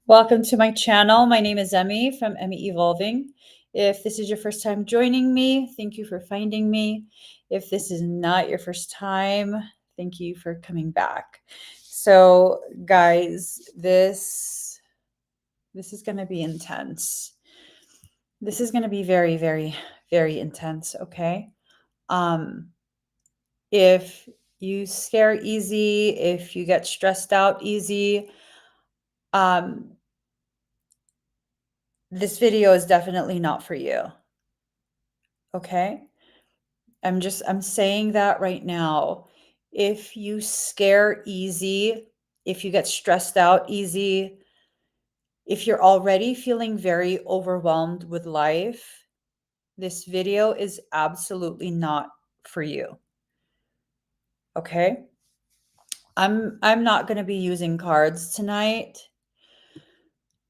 Welcome to my channel. My name is Emmy from Emmy Evolving. If this is your first time joining me, thank you for finding me. If this is not your first time, thank you for coming back. So, guys, this is going to be intense. This is going to be very, very, very intense, okay? If you scare easy, if you get stressed out easy, this video is definitely not for you. Okay? I'm saying that right now. If you scare easy, if you get stressed out easy, if you're already feeling very overwhelmed with life, this video is absolutely not for you. Okay? I'm not going to be using cards tonight.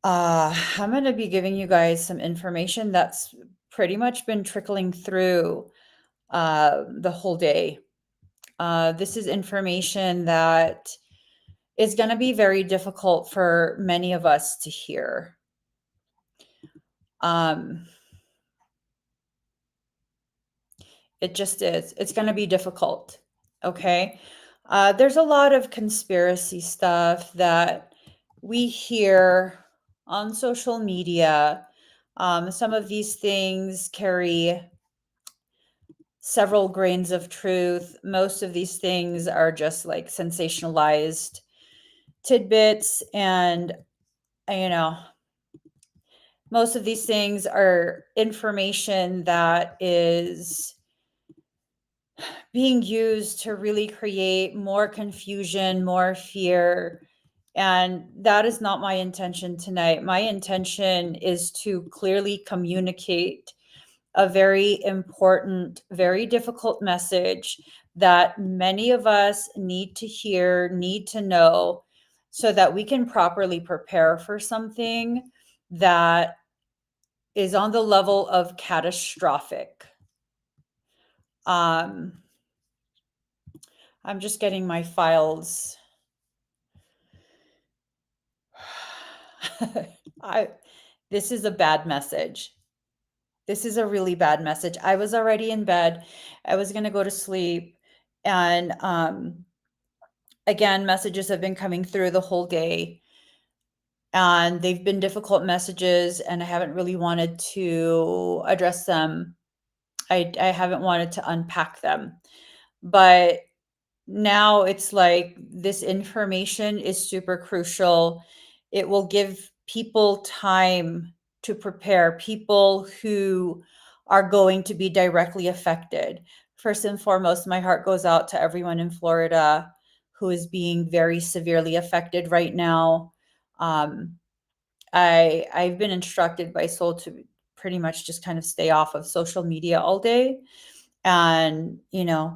I'm going to be giving you guys some information that's pretty much been trickling through the whole day. This is information that is going to be very difficult for many of us to hear. It just is. It's going to be difficult. Okay. There's a lot of conspiracy stuff that we hear on social media. Some of these things carry several grains of truth. Most of these things are just like sensationalized tidbits, and most of these things are information that is being used to really create more confusion, more fear. And that is not my intention tonight. My intention is to clearly communicate a very important, very difficult message that many of us need to hear, need to know, so that we can properly prepare for something that is on the level of catastrophic. I'm just getting my files. This is a bad message. This is a really bad message. I was already in bed. I was going to go to sleep. And again, messages have been coming through the whole day. And they've been difficult messages, and I haven't really wanted to address them. I haven't wanted to unpack them. But now it's like this information is super crucial. It will give people time to prepare, people who are going to be directly affected. First and foremost, my heart goes out to everyone in Florida who is being very severely affected right now. I've been instructed by Soul to pretty much just kind of stay off of social media all day and,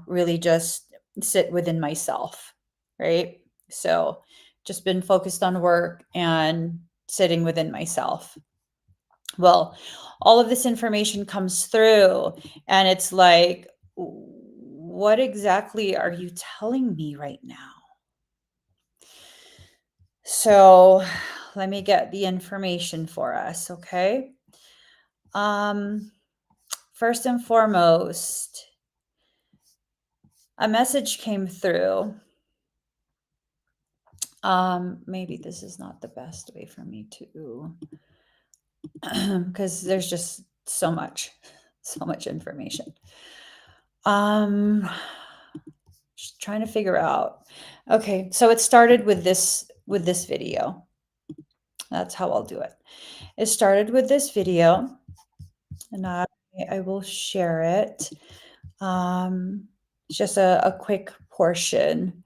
really just sit within myself, right? So just been focused on work and sitting within myself. Well, all of this information comes through, and it's like, what exactly are you telling me right now? So let me get the information for us, okay? First and foremost, a message came through. Maybe this is not the best way for me to, because there's just so much information. Just trying to figure out. Okay, so it started with this video. That's how I'll do it. It started with this video, and I will share it. Just a quick portion.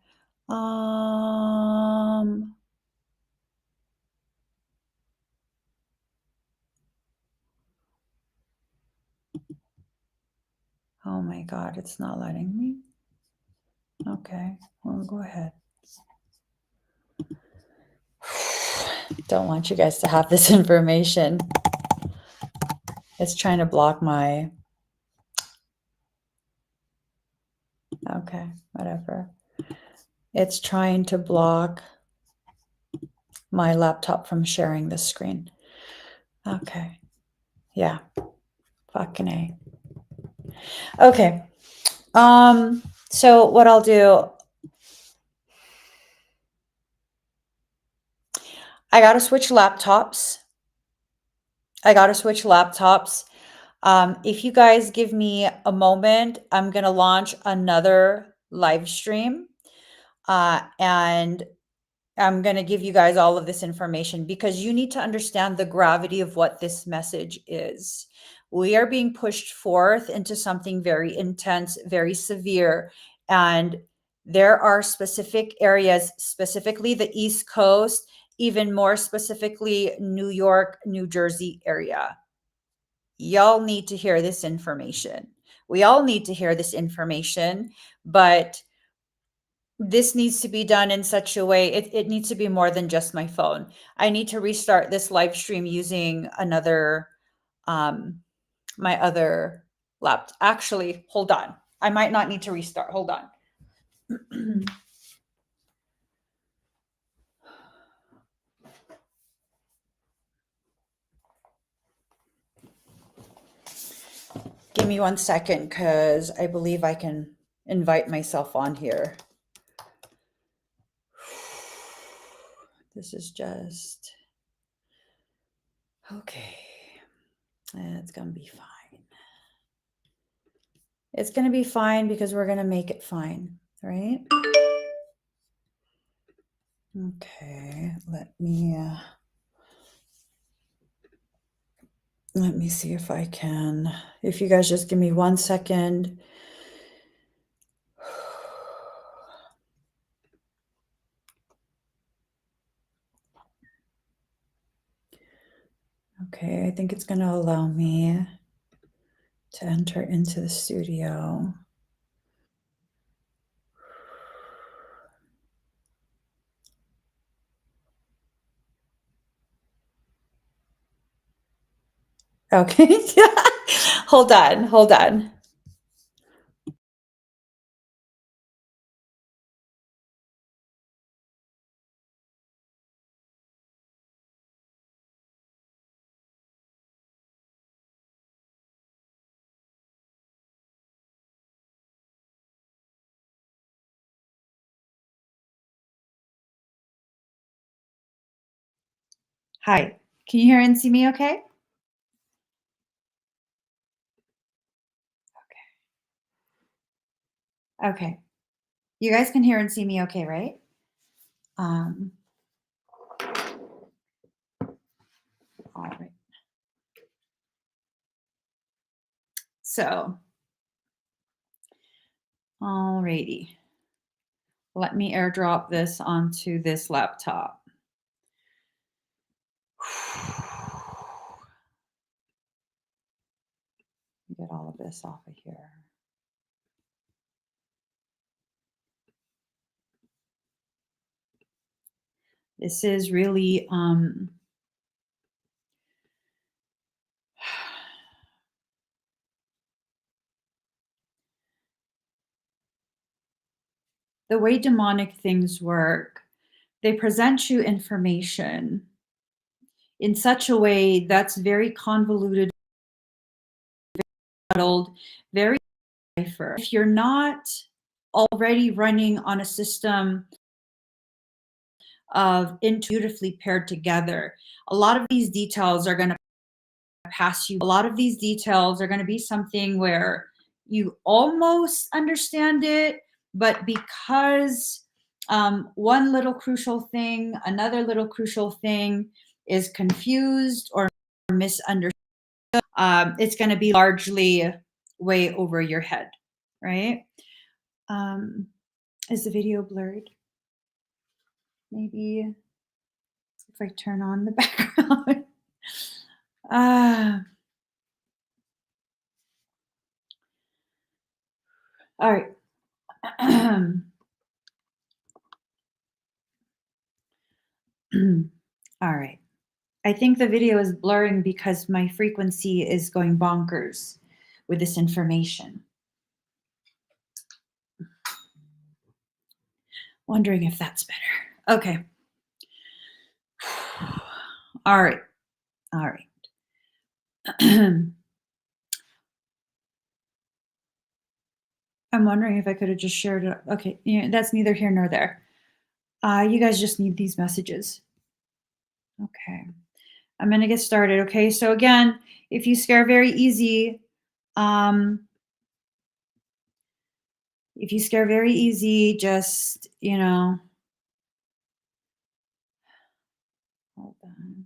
Oh my God, it's not letting me. Okay, well, go ahead. Don't want you guys to have this information. It's trying to block my. Okay, whatever. It's trying to block my laptop from sharing the screen. Okay. Yeah. Fucking A. Okay. So what I'll do, I gotta switch laptops. If you guys give me a moment, I'm gonna launch another live stream. And I'm going to give you guys all of this information because you need to understand the gravity of what this message is. We are being pushed forth into something very intense, very severe. And there are specific areas, specifically the East Coast, even more specifically, New York, New Jersey area. Y'all need to hear this information. We all need to hear this information, but this needs to be done in such a way, it needs to be more than just my phone. I need to restart this live stream using another, my other laptop. Actually, hold on. I might not need to restart. Hold on. Give me 1 second because I believe I can invite myself on here. This is just, okay. It's going to be fine. It's going to be fine because we're going to make it fine, right? Okay, let me see if I can, if you guys just give me 1 second. Okay, I think it's going to allow me to enter into the studio. Okay, hold on. Hi, can you hear and see me okay? Okay. You guys can hear and see me okay, right? All right. So, alrighty. Let me airdrop this onto this laptop. Get all of this off of here. This is really the way demonic things work. They present you information in such a way that's very convoluted, very cipher. If you're not already running on a system of beautifully paired together, a lot of these details are going to pass you. A lot of these details are going to be something where you almost understand it, but because one little crucial thing, another little crucial thing is confused or misunderstood, it's going to be largely way over your head, right? Is the video blurred? Maybe if I turn on the background. All right. All right. I think the video is blurring because my frequency is going bonkers with this information. Wondering if that's better. Okay. All right. All right. I'm wondering if I could have just shared it. Okay, that's neither here nor there. You guys just need these messages. Okay. I'm going to get started. Okay. So again, if you scare very easy, just, hold on.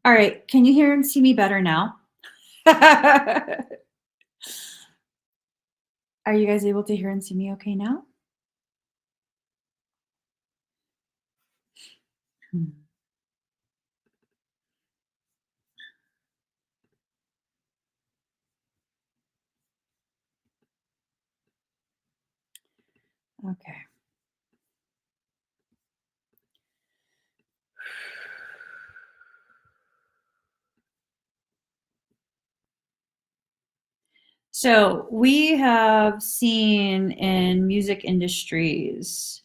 All right. Can you hear and see me better now? Are you guys able to hear and see me okay now? Okay. So we have seen in music industries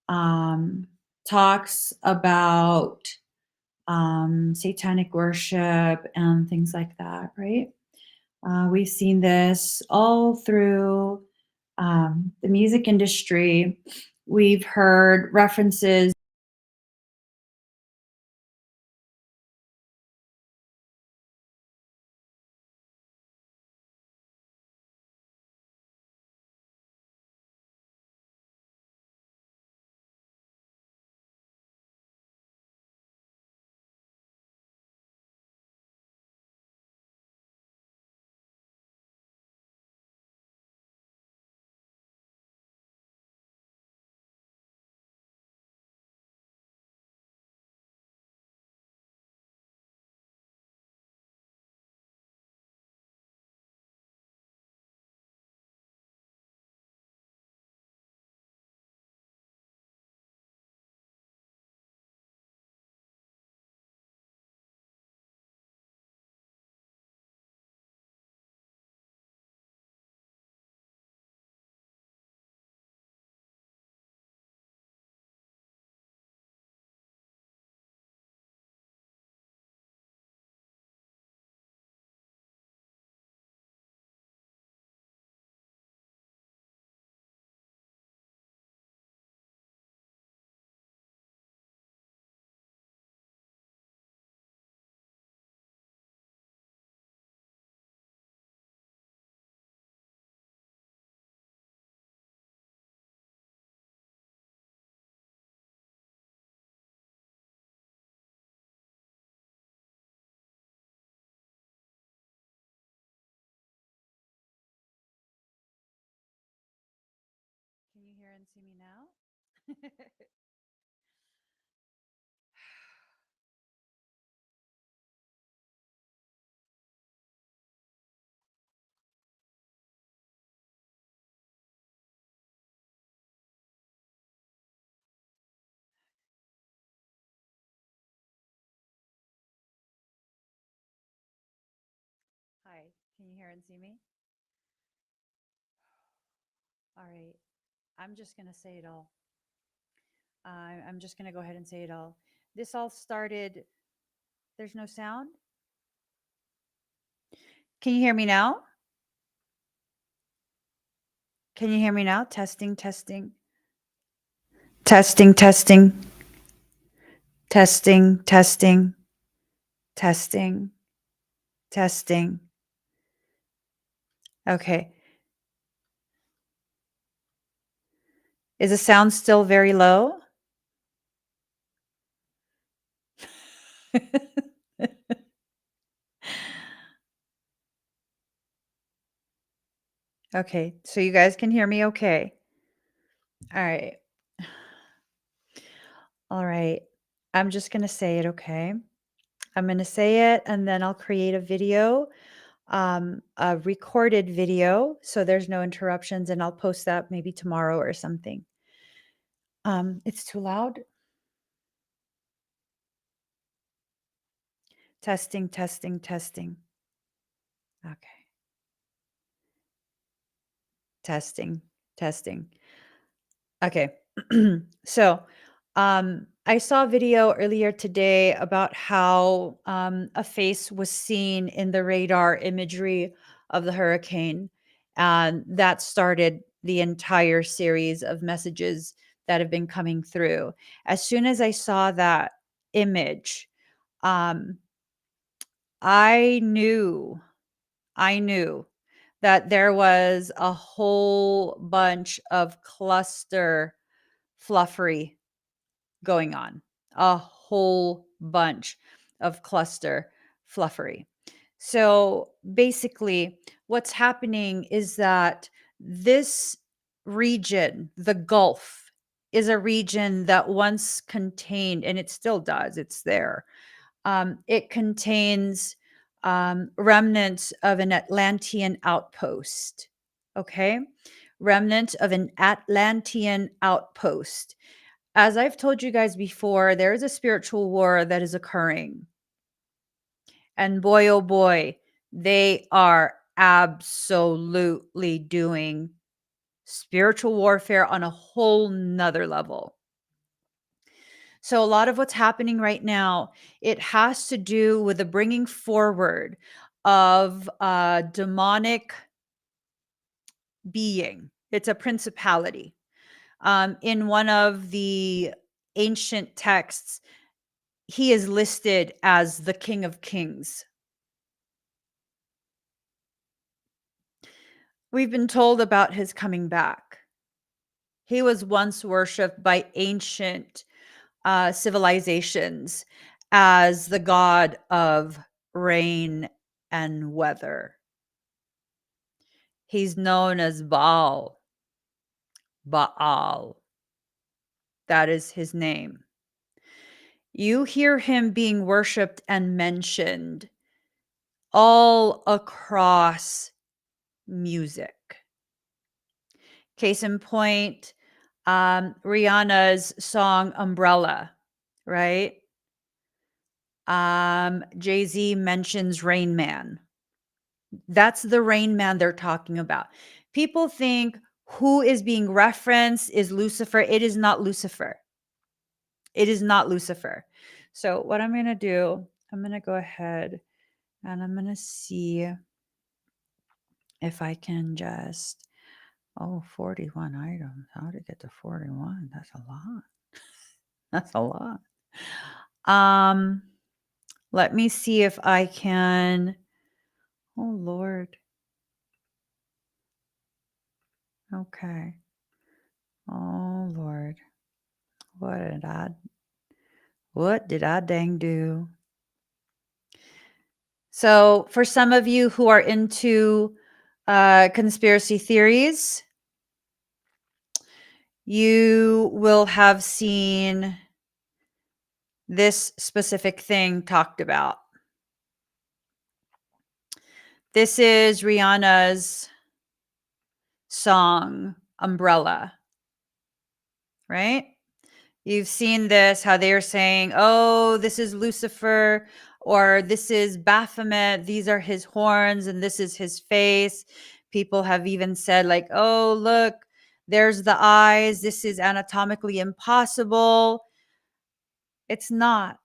talks about satanic worship and things like that, right? We've seen this all through the music industry. We've heard references. Can you hear and see me now? Hi, can you hear and see me? All right, I'm just going to say it all. I'm just going to go ahead and say it all. This all started, there's no sound? Can you hear me now? Can you hear me now? Testing, testing. Testing, testing. Testing, testing. Testing, testing. Okay. Is the sound still very low? Okay, so you guys can hear me okay. All right. All right. I'm just going to say it, okay? I'm going to say it and then I'll create a video, a recorded video, so there's no interruptions, and I'll post that maybe tomorrow or something. It's too loud. Testing, testing, testing. Okay. Testing, testing. Okay. So, I saw a video earlier today about how a face was seen in the radar imagery of the hurricane. And that started the entire series of messages that have been coming through. As soon as I saw that image, um, I knew, I knew that there was a whole bunch of cluster fluffery going on, a whole bunch of cluster fluffery. So basically, what's happening is that this region, the Gulf, is a region that once contained, and it still does, it's there. It contains remnants of an Atlantean outpost. Okay. Remnant of an Atlantean outpost. As I've told you guys before, there is a spiritual war that is occurring. And boy, oh boy, they are absolutely doing spiritual warfare on a whole nother level. So a lot of what's happening right now, it has to do with the bringing forward of a demonic being. It's a principality. In one of the ancient texts, he is listed as the King of Kings. We've been told about his coming back. He was once worshipped by ancient civilizations as the god of rain and weather. He's known as Baal. Baal. That is his name. You hear him being worshipped and mentioned all across music. Case in point, Rihanna's song Umbrella, right? Jay-Z mentions Rain Man. That's the Rain Man they're talking about. People think who is being referenced is Lucifer. It is not Lucifer. It is not Lucifer. So what I'm going to do, I'm going to go ahead and I'm going to see if I can just, 41 items. How to get to 41? That's a lot. That's a lot. Let me see if I can. Oh, Lord. Okay. Oh, Lord. What did I dang do? So for some of you who are into conspiracy theories, you will have seen this specific thing talked about. This is Rihanna's song, Umbrella, right? You've seen this, how they're saying, oh, this is Lucifer, or this is Baphomet, these are his horns, and this is his face. People have even said, like, oh, look, there's the eyes. This is anatomically impossible. It's not.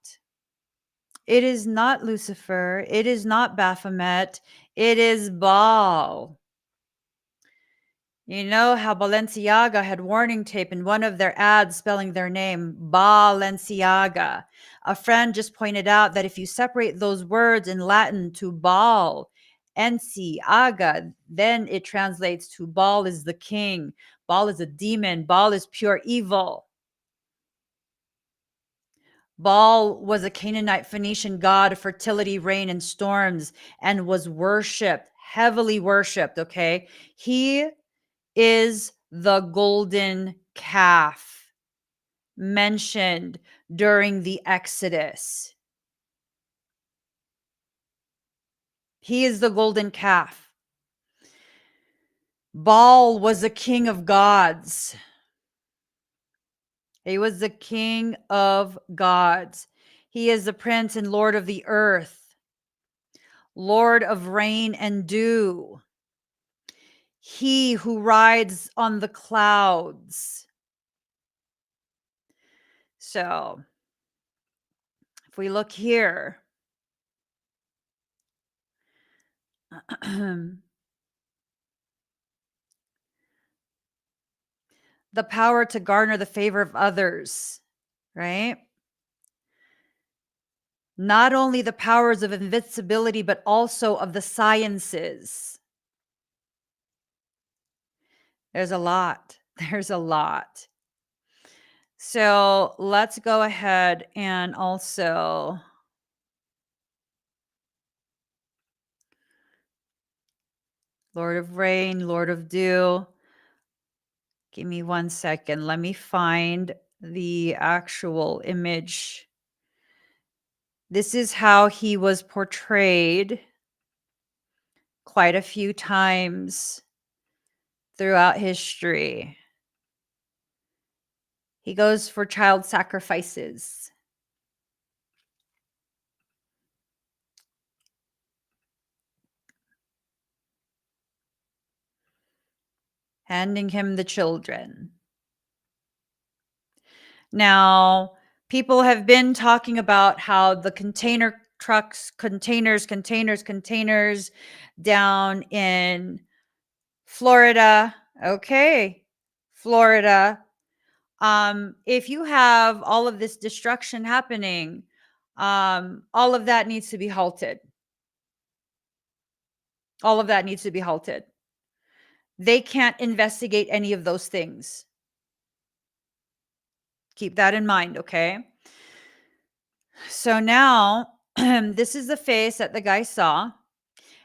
It is not Lucifer. It is not Baphomet. It is Baal. You know how Balenciaga had warning tape in one of their ads spelling their name, Balenciaga. A friend just pointed out that if you separate those words in Latin to Baal, Ensi, Aga, then it translates to Baal is the king, Baal is a demon, Baal is pure evil. Baal was a Canaanite Phoenician god of fertility, rain, and storms, and was worshipped, heavily worshipped. Okay. He is the golden calf mentioned during the Exodus. He is the golden calf. Baal was the king of gods. He was the king of gods. He is the prince and lord of the earth, lord of rain and dew. He who rides on the clouds. So, if we look here, the power to garner the favor of others, right? Not only the powers of invincibility, but also of the sciences. There's a lot. There's a lot. So let's go ahead and also Lord of Rain, Lord of Dew. Give me 1 second. Let me find the actual image. This is how he was portrayed quite a few times throughout history. He goes for child sacrifices. Handing him the children. Now, people have been talking about how the container trucks, containers down in Florida. Okay, Florida. If you have all of this destruction happening, all of that needs to be halted. All of that needs to be halted. They can't investigate any of those things. Keep that in mind, okay? So now, this is the face that the guy saw.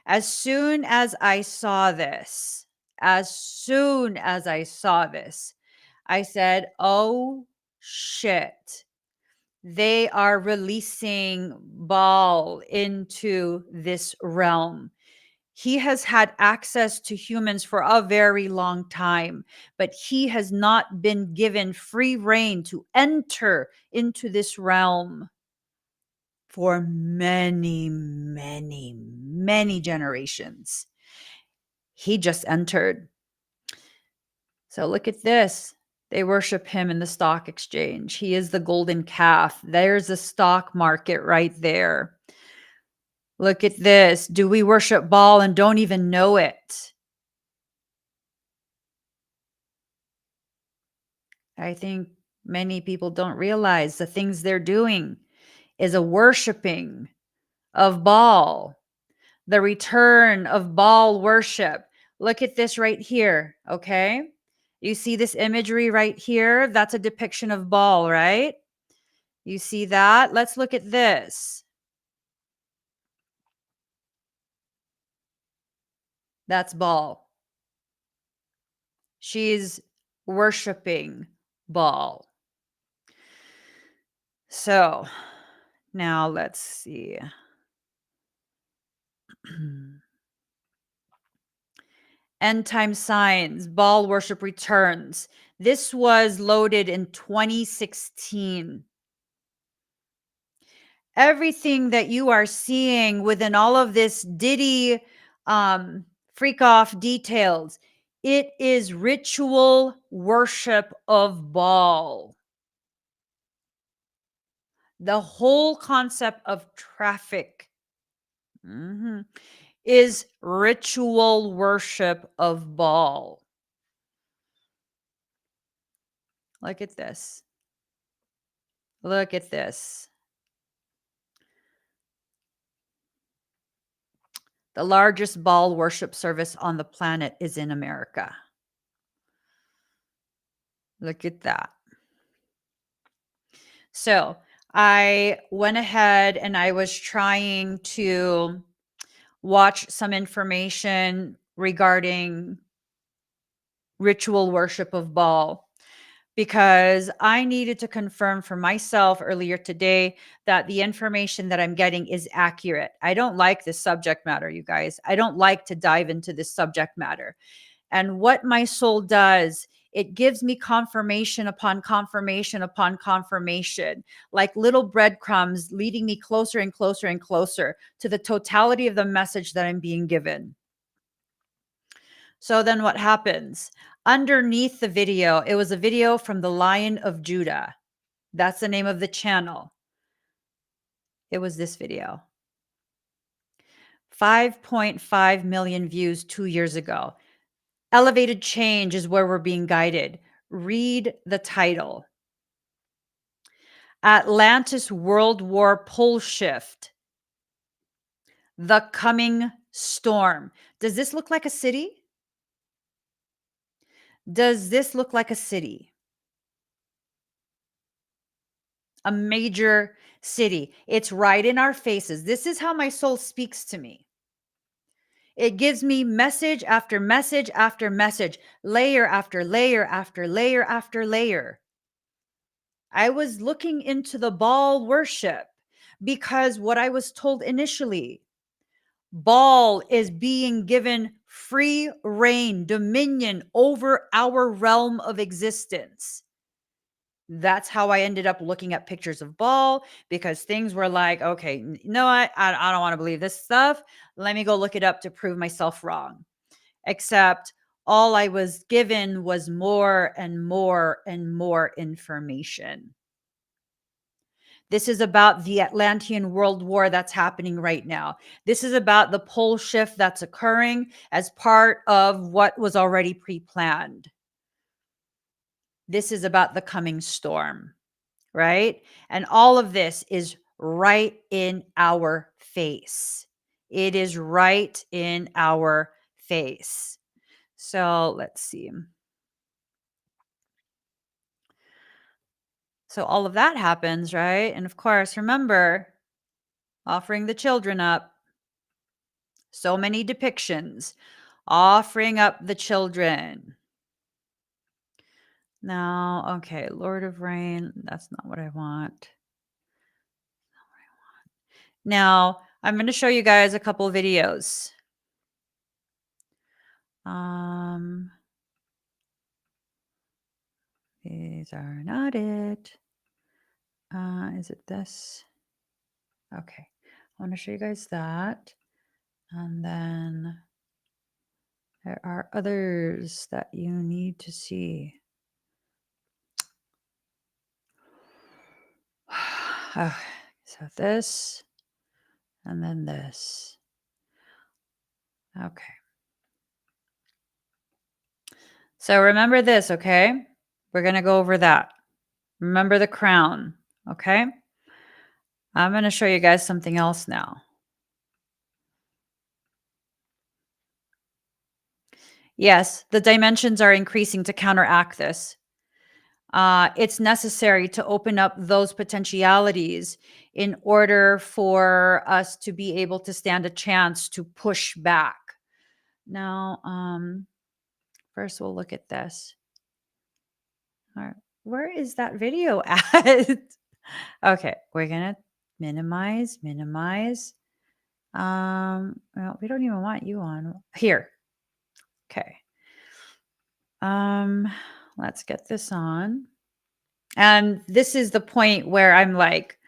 As soon as I saw this, I said, oh shit. They are releasing Baal into this realm. He has had access to humans for a very long time, but he has not been given free reign to enter into this realm for many, many, many generations. He just entered. So look at this. They worship him in the stock exchange. He is the golden calf. There's a stock market right there. Look at this. Do we worship Baal and don't even know it? I think many people don't realize the things they're doing is a worshiping of Baal, the return of Baal worship. Look at this right here, okay? You see this imagery right here? That's a depiction of Baal, right? You see that? Let's look at this. That's Baal. She's worshiping Baal. So now let's see. End time signs, Baal worship returns. This was loaded in 2016. Everything that you are seeing within all of this Diddy freak off details, it is ritual worship of Baal. The whole concept of traffic is ritual worship of Baal. Look at this. Look at this. The largest Baal worship service on the planet is in America. Look at that. So I went ahead and I was trying to watch some information regarding ritual worship of Baal, because I needed to confirm for myself earlier today that the information that I'm getting is accurate. I don't like this subject matter, you guys. I don't like to dive into this subject matter. And what my soul does, it gives me confirmation upon confirmation upon confirmation, like little breadcrumbs leading me closer and closer and closer to the totality of the message that I'm being given. So then what happens? Underneath the video, it was a video from the Lion of Judah. That's the name of the channel. It was this video. 5.5 million views 2 years ago. Elevated change is where we're being guided. Read the title. Atlantis World War Pole Shift. The Coming Storm. Does this look like a city? Does this look like a city? A major city. It's right in our faces. This is how my soul speaks to me. It gives me message after message after message, layer after layer after layer after layer. I was looking into the Baal worship because what I was told initially, Baal is being given free reign, dominion over our realm of existence. That's how I ended up looking at pictures of Baal, because things were like, okay, you know what? I don't want to believe this stuff. Let me go look it up to prove myself wrong. Except all I was given was more and more and more information. This is about the Atlantean World War that's happening right now. This is about the pole shift that's occurring as part of what was already pre-planned. This is about the coming storm, right? And all of this is right in our face. It is right in our face. So let's see. So all of that happens, right? And of course, remember, offering the children up. So many depictions. Offering up the children. Now, okay, Lord of Rain. That's not what I want. Now, I'm going to show you guys a couple videos. These are not it. Is it this? Okay. I want to show you guys that. And then there are others that you need to see. So this and then this. Okay. So remember this, okay? We're going to go over that. Remember the crown, okay? I'm going to show you guys something else now. Yes, the dimensions are increasing to counteract this. It's necessary to open up those potentialities in order for us to be able to stand a chance to push back. Now, first we'll look at this. All right. Where is that video at? Okay, we're gonna minimize. Well, we don't even want you on here. Okay. Let's get this on. And this is the point where I'm like,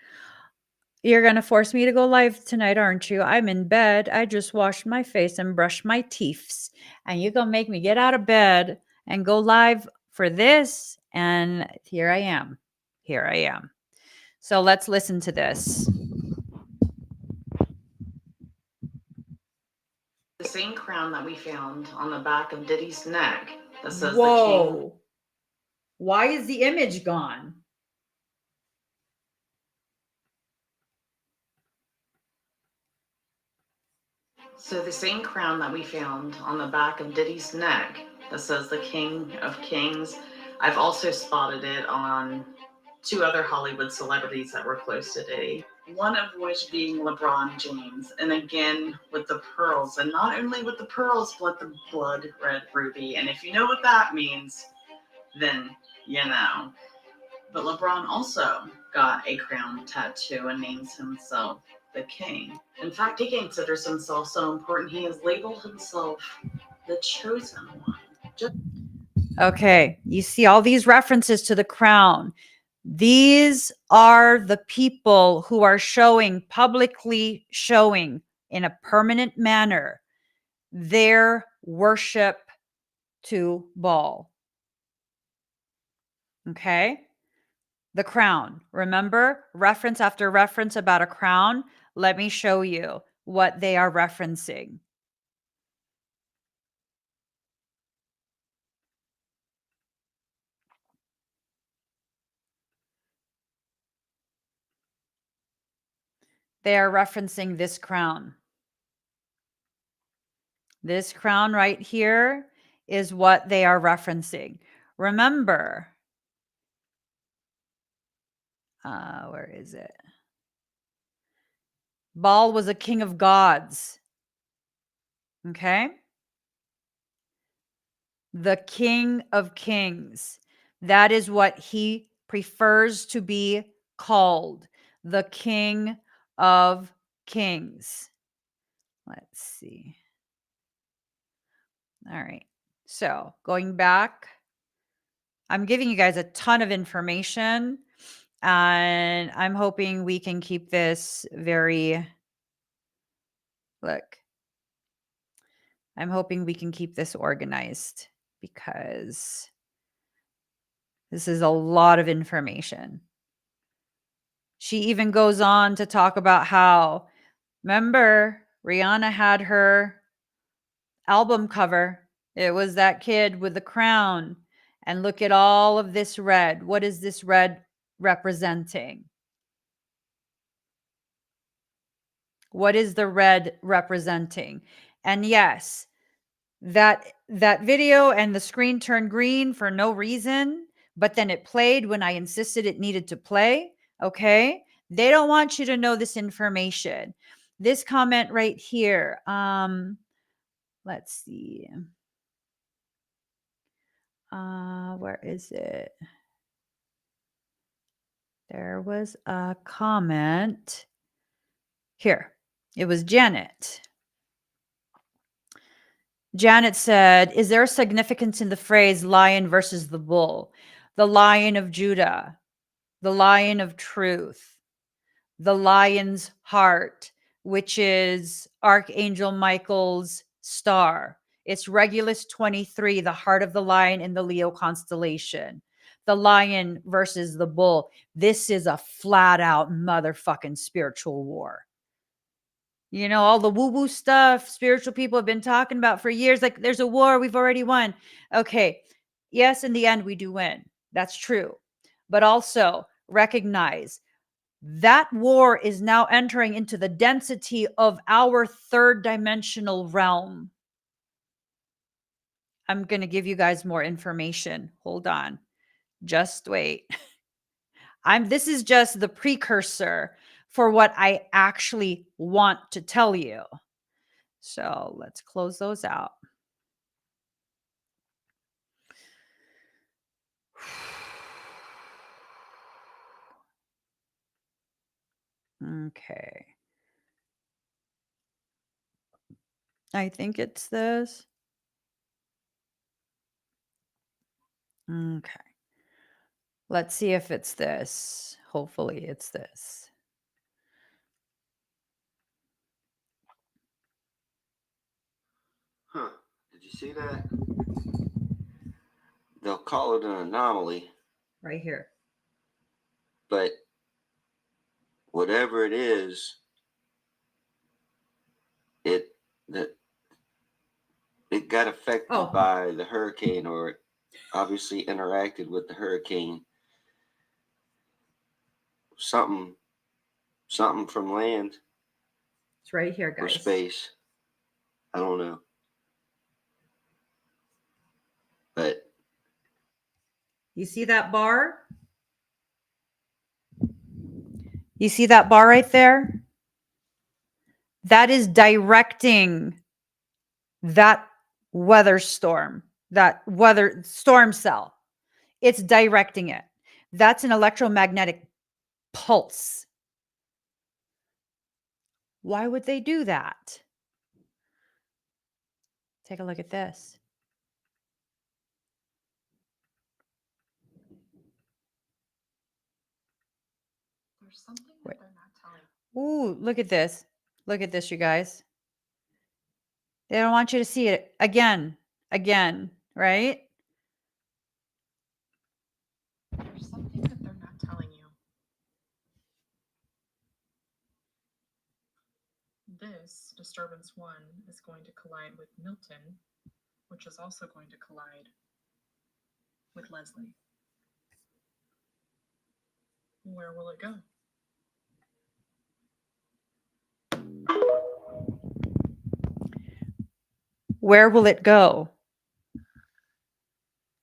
you're going to force me to go live tonight, aren't you? I'm in bed. I just washed my face and brushed my teeth. And you're going to make me get out of bed and go live for this. And here I am. Here I am. So let's listen to this. The same crown that we found on the back of Diddy's neck that says Whoa. the king. Why is the image gone? So the same crown that we found on the back of Diddy's neck that says the King of Kings, I've also spotted it on 2 other Hollywood celebrities that were close to Diddy. One of which being LeBron James, and again with the pearls, and not only with the pearls, but the blood red ruby. And if you know what that means, then you know. But LeBron also got a crown tattoo and names himself the King. In fact, he considers himself so important he has labeled himself the Chosen One. Okay, you see all these references to the crown. These are the people who are publicly showing in a permanent manner their worship to Baal. Okay? The crown. Remember, reference after reference about a crown. Let me show you what they are referencing. They are referencing this crown. This crown right here is what they are referencing. Remember, where is it? Baal was a king of gods. Okay? The king of kings. That is what he prefers to be called. The king of kings. Let's see. All right. So going back, I'm giving you guys a ton of information, and I'm hoping we can keep this I'm hoping we can keep this organized because this is a lot of information. She even goes on to talk about how, remember, Rihanna had her album cover. It was that kid with the crown. And look at all of this red. What is this red representing? What is the red representing? And yes, that video and the screen turned green for no reason, but then it played when I insisted it needed to play. Okay? They don't want you to know this information. This comment right here. Let's see. Where is it? There was a comment here. It was Janet. Janet said, is there a significance in the phrase lion versus the bull? The Lion of Judah, the Lion of Truth, the lion's heart, which is Archangel Michael's star. It's Regulus 23, the heart of the lion in the Leo constellation. The lion versus the bull. This is a flat out motherfucking spiritual war. You know, all the woo-woo stuff spiritual people have been talking about for years. Like, there's a war, we've already won. Okay. Yes, in the end, we do win. That's true. But also recognize that war is now entering into the density of our third dimensional realm. I'm going to give you guys more information. Hold on. Just wait. This is just the precursor for what I actually want to tell you. So let's close those out. Okay. I think it's this. Okay. Let's see if it's this. Hopefully it's this. Huh. Did you see that? They'll call it an anomaly. Right here. But whatever it is, it got affected by the hurricane, or it obviously interacted with the hurricane. Something from land. It's right here, guys. Or space. I don't know. But You see that bar? You see that bar right there? That is directing that weather storm, that weather storm cell. It's directing it. That's an electromagnetic pulse. Why would they do that? Take a look at this. There's something that they're not telling. Ooh, look at this. Look at this, you guys. They don't want you to see it again, right? There's something that they're not telling you. This disturbance 1 is going to collide with Milton, which is also going to collide with Leslie. Where will it go? Where will it go?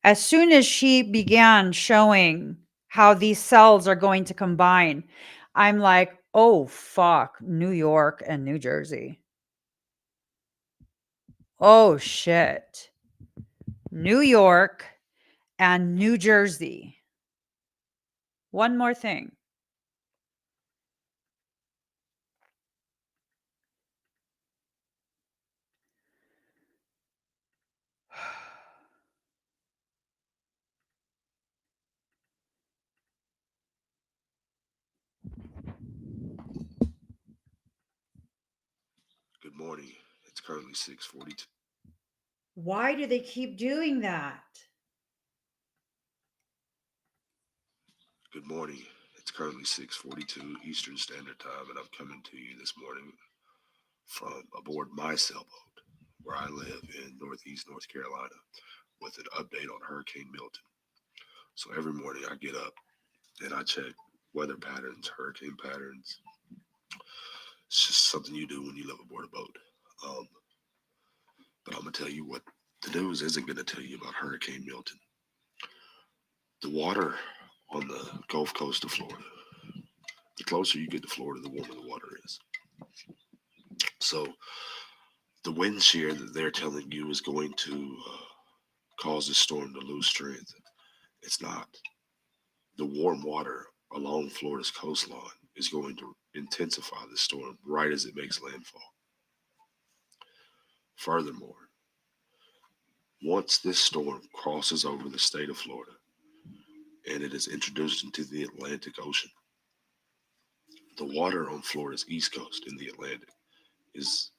As soon as she began showing how these cells are going to combine, I'm like, oh, fuck, New York and New Jersey. Oh, shit. New York and New Jersey. One more thing. Good morning. It's currently 6:42. Why do they keep doing that? Good morning. It's currently 6:42 Eastern Standard Time, and I'm coming to you this morning from aboard my sailboat, where I live in Northeast North Carolina, with an update on Hurricane Milton. So every morning I get up and I check weather patterns, hurricane patterns. It's just something you do when you live aboard a boat. Um, but I'm gonna tell you what the news isn't gonna tell you about Hurricane Milton. The water on the Gulf Coast of Florida. The closer you get to Florida, the warmer the water is. So the wind shear that they're telling you is going to cause the storm to lose strength. It's not. The warm water along Florida's coastline is going to intensify the storm right as it makes landfall. Furthermore, once this storm crosses over the state of Florida and it is introduced into the Atlantic Ocean, the water on Florida's east coast in the Atlantic is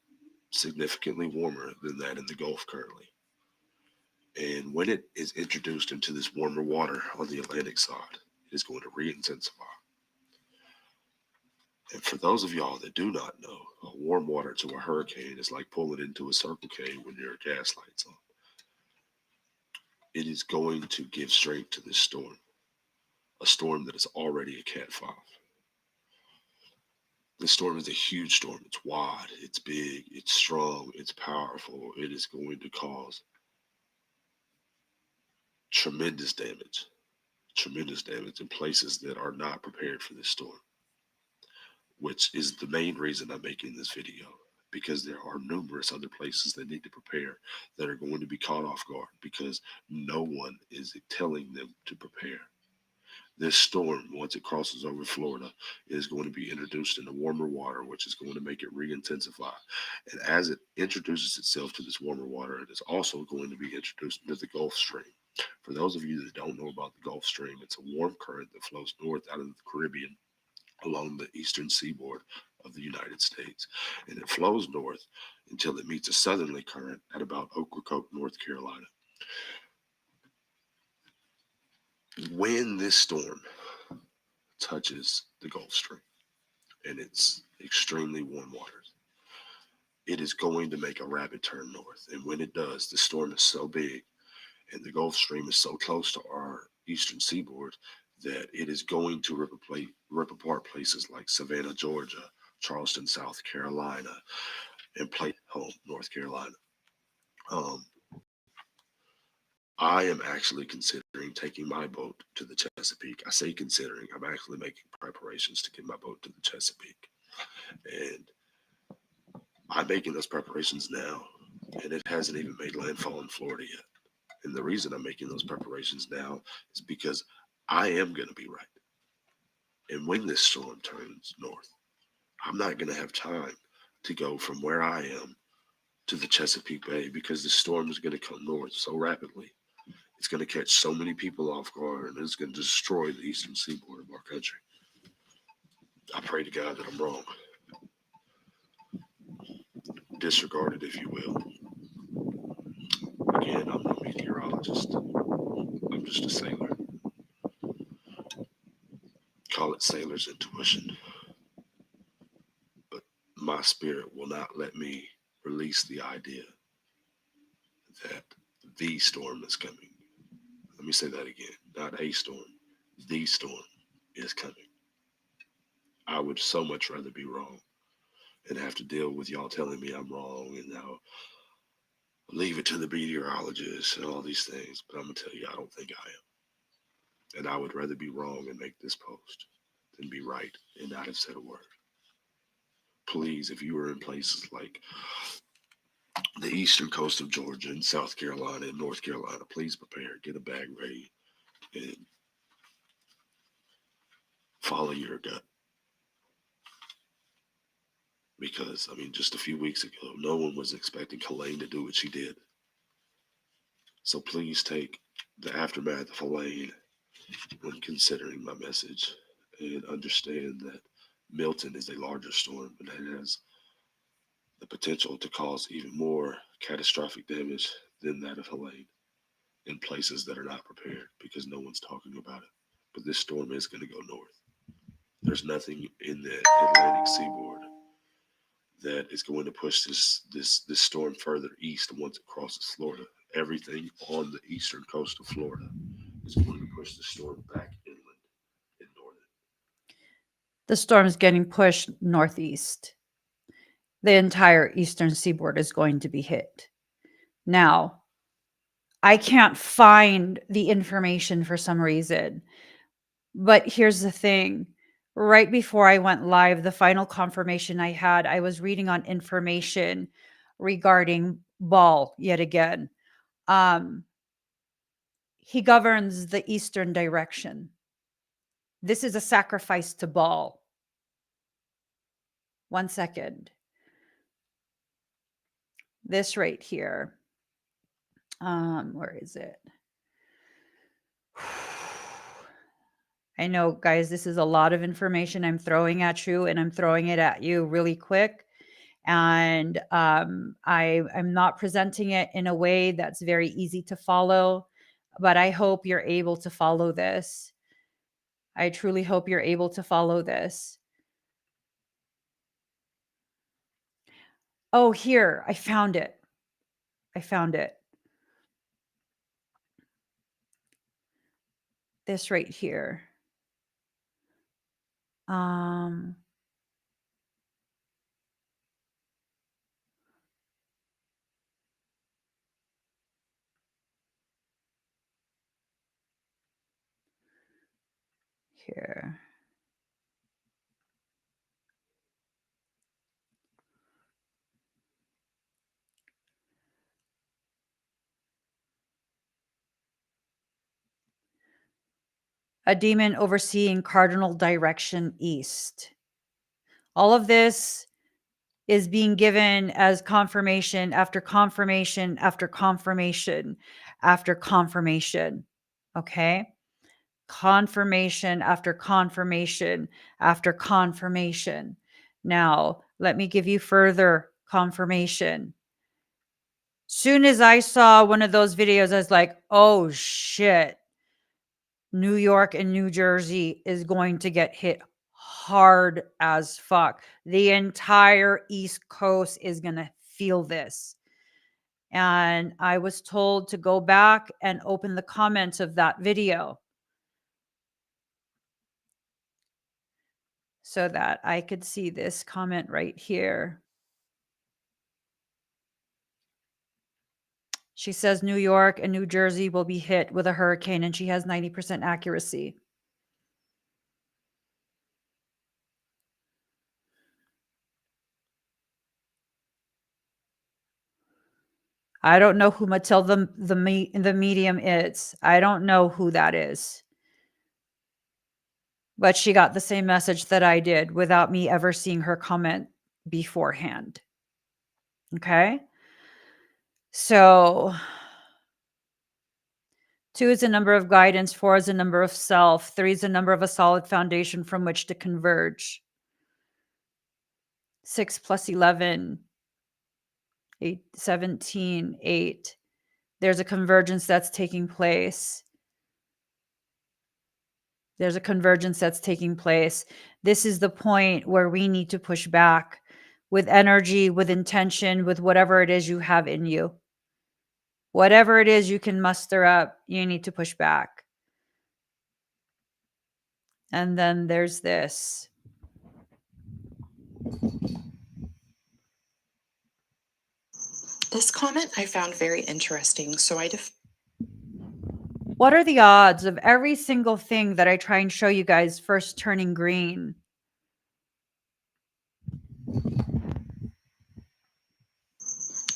significantly warmer than that in the Gulf currently. And when it is introduced into this warmer water on the Atlantic side, it is going to re-intensify. And for those of y'all that do not know, warm water to a hurricane is like pulling into a Circle K when your gas lights on. It is going to give strength to this storm, a storm that is already a Cat 5. This storm is a huge storm. It's wide, it's big, it's strong, it's powerful. It is going to cause tremendous damage in places that are not prepared for this storm, which is the main reason I'm making this video, because there are numerous other places that need to prepare that are going to be caught off guard because no one is telling them to prepare. This storm, once it crosses over Florida, is going to be introduced into warmer water, which is going to make it re-intensify. And as it introduces itself to this warmer water, it is also going to be introduced into the Gulf Stream. For those of you that don't know about the Gulf Stream, it's a warm current that flows north out of the Caribbean along the eastern seaboard of the United States. And it flows north until it meets a southerly current at about Ocracoke, North Carolina. When this storm touches the Gulf Stream and it's extremely warm waters, it is going to make a rapid turn north. And when it does, the storm is so big and the Gulf Stream is so close to our eastern seaboard that it is going to rip apart places like Savannah, Georgia, Charleston, South Carolina, Implied home, North Carolina. I am actually considering taking my boat to the Chesapeake. I say considering, I'm actually making preparations to get my boat to the Chesapeake. And I'm making those preparations now, and it hasn't even made landfall in Florida yet. And the reason I'm making those preparations now is because I am going to be right. And when this storm turns north, I'm not going to have time to go from where I am to the Chesapeake Bay because the storm is going to come north so rapidly. It's going to catch so many people off guard, and it's going to destroy the eastern seaboard of our country. I pray to God that I'm wrong. Disregard it, if you will. Again, I'm no meteorologist. I'm just a sailor. Call it sailor's intuition. But my spirit will not let me release the idea that the storm is coming. Let me say that again. Not a storm. The storm is coming. I would so much rather be wrong and have to deal with y'all telling me I'm wrong and now leave it to the meteorologists and all these things. But I'm going to tell you, I don't think I am. And I would rather be wrong and make this post than be right and not have said a word. Please, if you are in places like the eastern coast of Georgia and South Carolina and North Carolina, please prepare, get a bag ready, and follow your gut. Because, I mean, just a few weeks ago, no one was expecting Helene to do what she did. So please take the aftermath of Helene when considering my message and understand that Milton is a larger storm and it has the potential to cause even more catastrophic damage than that of Helene in places that are not prepared because no one's talking about it. But this storm is going to go north. There's nothing in the Atlantic seaboard that is going to push this storm further east once it crosses Florida. Everything on the eastern coast of Florida is going to push the storm back inland and northern. The storm is getting pushed northeast. The entire eastern seaboard is going to be hit. Now, I can't find the information for some reason. But here's the thing. Right before I went live, the final confirmation I had, I was reading on information regarding Baal yet again. He governs the eastern direction. This is a sacrifice to Baal. 1 second. This right here. Where is it? I know, guys, this is a lot of information I'm throwing at you, and I'm throwing it at you really quick. And I'm not presenting it in a way that's very easy to follow, but I hope you're able to follow this. I truly hope you're able to follow this. Oh, here, I found it. I found it. This right here. Here. A demon overseeing cardinal direction east. All of this is being given as confirmation after confirmation after confirmation after confirmation. Okay? Confirmation after confirmation after confirmation. Now, let me give you further confirmation. Soon as I saw one of those videos, I was like, oh shit. New York and New Jersey is going to get hit hard as fuck. The entire East Coast is going to feel this. And I was told to go back and open the comments of that video so that I could see this comment right here. She says New York and New Jersey will be hit with a hurricane, and she has 90% accuracy. I don't know who Matilda the medium is. I don't know who that is. But she got the same message that I did without me ever seeing her comment beforehand. Okay? So 2 is a number of guidance, 4 is a number of self, 3 is a number of a solid foundation from which to converge. 6 plus 11, 8, 17, 8. There's a convergence that's taking place. There's a convergence that's taking place. This is the point where we need to push back with energy, with intention, with whatever it is you have in you. Whatever it is you can muster up, you need to push back. And then there's this. This comment I found very interesting, so What are the odds of every single thing that I try and show you guys first turning green?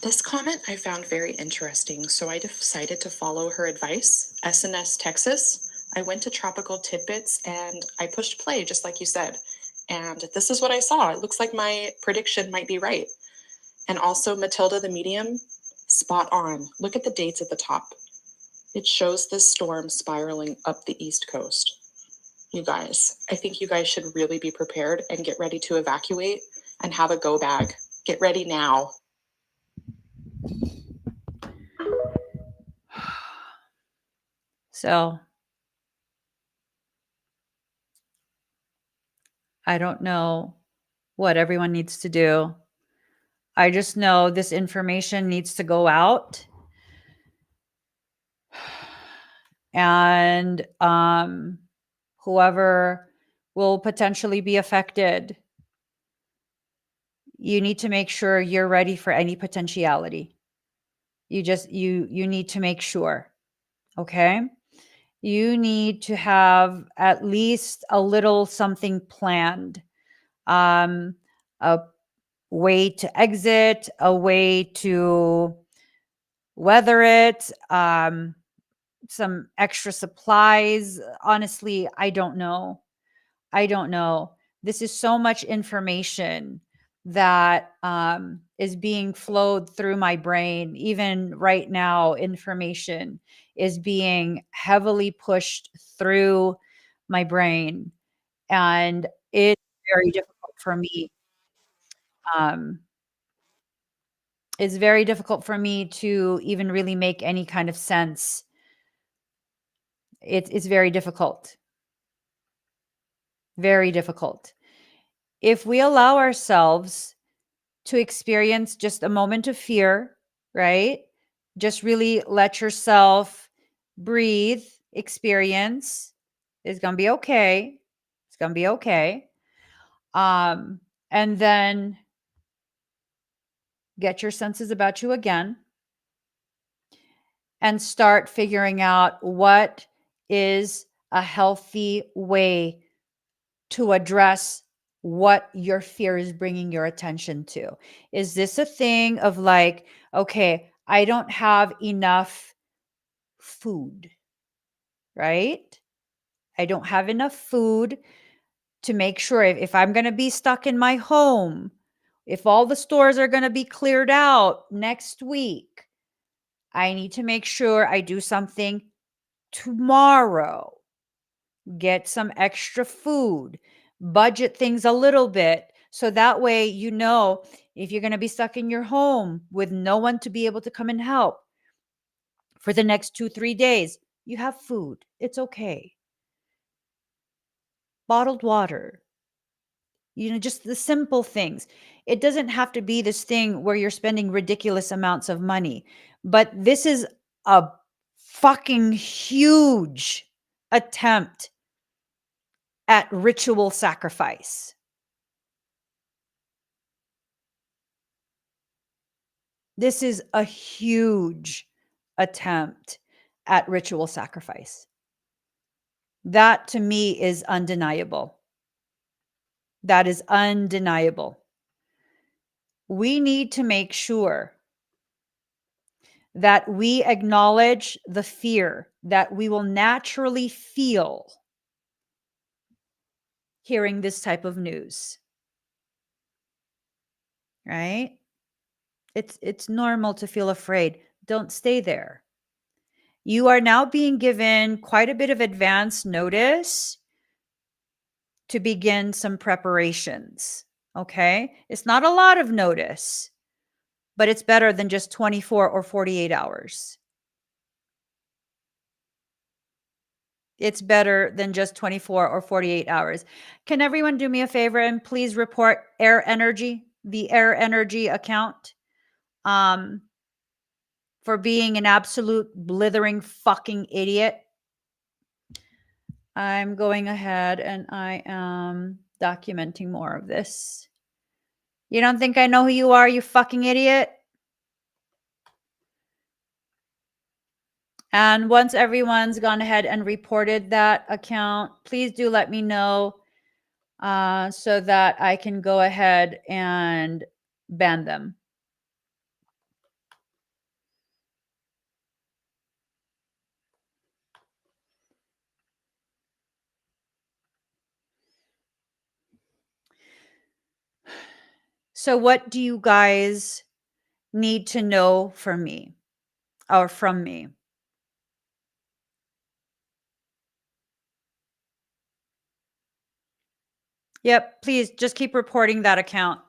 This comment I found very interesting, so I decided to follow her advice. SNS Texas. I went to Tropical Tidbits and I pushed play, just like you said. And this is what I saw. It looks like my prediction might be right. And also, Matilda the Medium, spot on. Look at the dates at the top. It shows this storm spiraling up the East Coast. You guys, I think you guys should really be prepared and get ready to evacuate and have a go bag. Get ready now. So I don't know what everyone needs to do. I just know this information needs to go out. And whoever will potentially be affected, you need to make sure you're ready for any potentiality. You need to make sure. Okay? You need to have at least a little something planned. A way to exit, a way to weather it, some extra supplies. Honestly, I don't know. I don't know. This is so much information that is being flowed through my brain. Even right now, information is being heavily pushed through my brain. And it's very difficult for me. It's very difficult for me to even really make any kind of sense. It's very difficult. Very difficult. If we allow ourselves to experience just a moment of fear, right? Just really let yourself breathe, experience. It's going to be okay. It's going to be okay. And then get your senses about you again and start figuring out what is a healthy way to address what your fear is bringing your attention to. Is this a thing of like, okay, I don't have enough food, right? I don't have enough food to make sure if I'm going to be stuck in my home, if all the stores are going to be cleared out next week, I need to make sure I do something tomorrow. Get some extra food, budget things a little bit. So that way, you know, if you're going to be stuck in your home with no one to be able to come and help for the next 2-3 days, you have food. It's okay. Bottled water, just the simple things. It doesn't have to be this thing where you're spending ridiculous amounts of money, but this is a fucking huge attempt at ritual sacrifice. This is a huge attempt at ritual sacrifice. That to me is undeniable. That is undeniable. We need to make sure that we acknowledge the fear that we will naturally feel hearing this type of news. Right? It's normal to feel afraid. Don't stay there. You are now being given quite a bit of advance notice to begin some preparations. Okay? It's not a lot of notice, but it's better than just 24 or 48 hours. It's better than just 24 or 48 hours. Can everyone do me a favor and please report Air Energy, the Air Energy account, for being an absolute blithering fucking idiot? I'm going ahead and I am documenting more of this. You don't think I know who you are, you fucking idiot? And once everyone's gone ahead and reported that account, please do let me know so that I can go ahead and ban them. So what do you guys need to know from me or from me? Yep, please just keep reporting that account.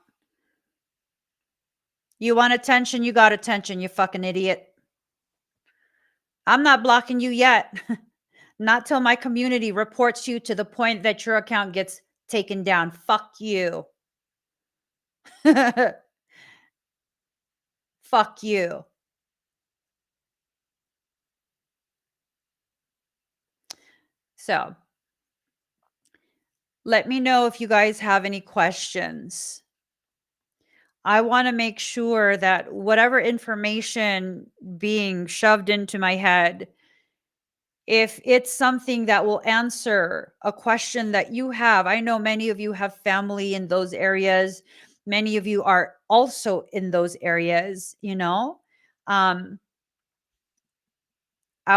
You want attention, you got attention, you fucking idiot. I'm not blocking you yet. Not till my community reports you to the point that your account gets taken down. Fuck you. Fuck you. So, let me know if you guys have any questions. I want to make sure that whatever information being shoved into my head, if it's something that will answer a question that you have, I know many of you have family in those areas. Many of you are also in those areas, you know? I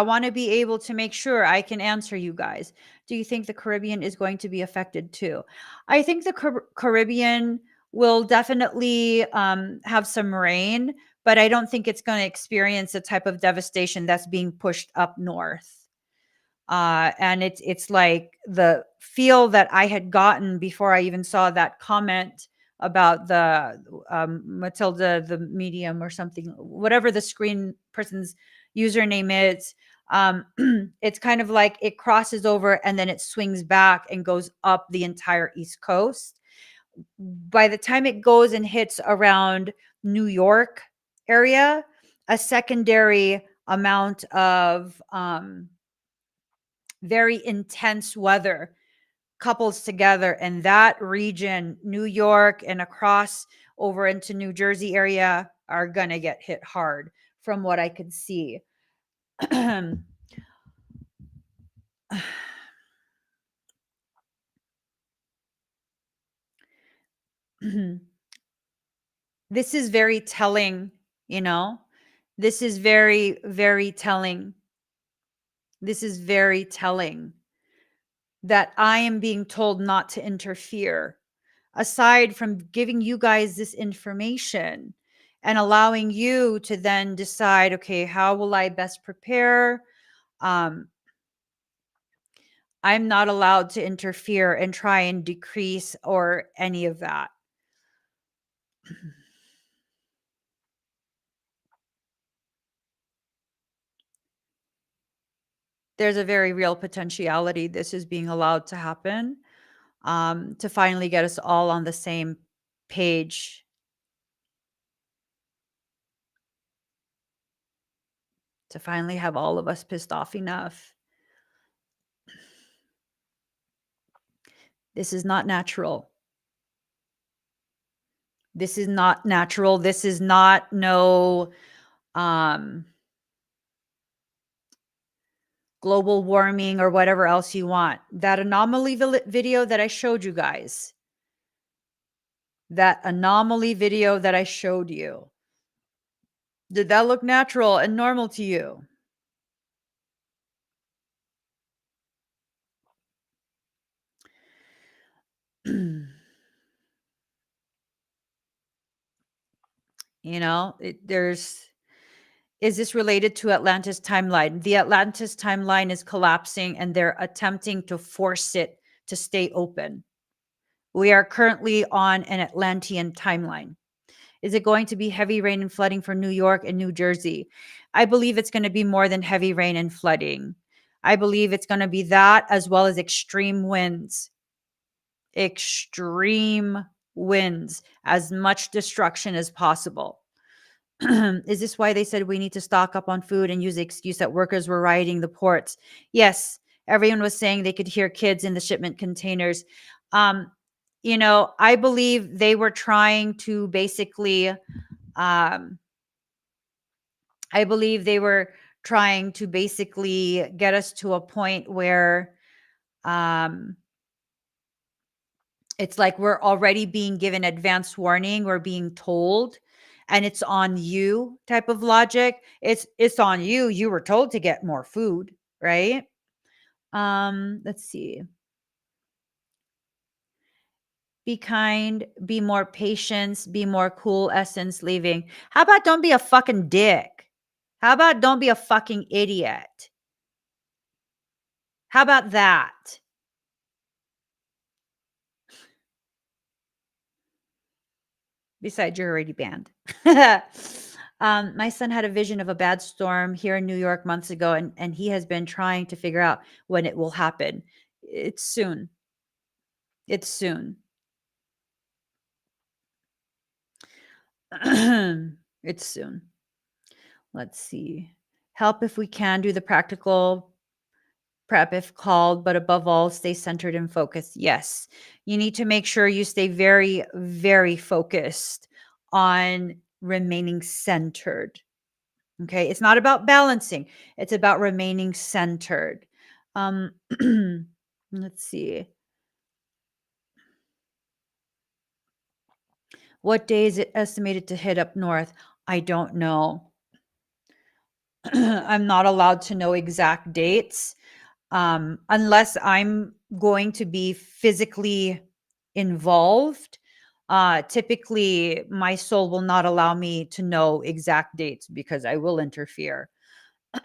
want to be able to make sure I can answer you guys. Do you think the Caribbean is going to be affected too? I think the Caribbean will definitely have some rain, but I don't think it's going to experience the type of devastation that's being pushed up north. And it's like the feel that I had gotten before I even saw that comment about the Matilda, the medium or something, whatever the screen person's username is. It's kind of like it crosses over and then it swings back and goes up the entire East Coast. By the time it goes and hits around New York area, a secondary amount of very intense weather couples together, and that region, New York and across over into New Jersey area, are gonna get hit hard from what I could see. This is very telling, you know? This is very, very telling. This is very telling that I am being told not to interfere. Aside from giving you guys this information and allowing you to then decide, okay, how will I best prepare? I'm not allowed to interfere and try and decrease or any of that. There's a very real potentiality this is being allowed to happen, to finally get us all on the same page, to finally have all of us pissed off enough. This is not natural. This is not natural. This is not no global warming or whatever else you want. That anomaly video that I showed you guys, that anomaly video that I showed you, did that look natural and normal to you? You know, is this related to Atlantis timeline? The Atlantis timeline is collapsing and they're attempting to force it to stay open. We are currently on an Atlantean timeline. Is it going to be heavy rain and flooding for New York and New Jersey? I believe it's going to be more than heavy rain and flooding. I believe it's going to be that as well as extreme winds. Extreme winds, as much destruction as possible. Is this why they said we need to stock up on food and use the excuse that workers were rioting the ports? Yes, everyone was saying they could hear kids in the shipment containers. You know, I believe they were trying to basically, I believe they were trying to basically get us to a point where it's like we're already being given advance warning, we're being told, and it's on you type of logic. It's on you. You were told to get more food, right? Let's see. Be kind, be more patient, be more cool, essence leaving. How about don't be a fucking dick? How about don't be a fucking idiot? How about that? Besides, you're already banned. My son had a vision of a bad storm here in New York months ago, and he has been trying to figure out when it will happen. It's soon. It's soon. It's soon. Let's see. Help if we can, do the practical prep if called, but above all, stay centered and focused. Yes, you need to make sure you stay very, very focused on remaining centered. Okay, it's not about balancing, it's about remaining centered. Let's see. What day is it estimated to hit up north? I don't know. I'm not allowed to know exact dates unless I'm going to be physically involved. Typically, my soul will not allow me to know exact dates because I will interfere.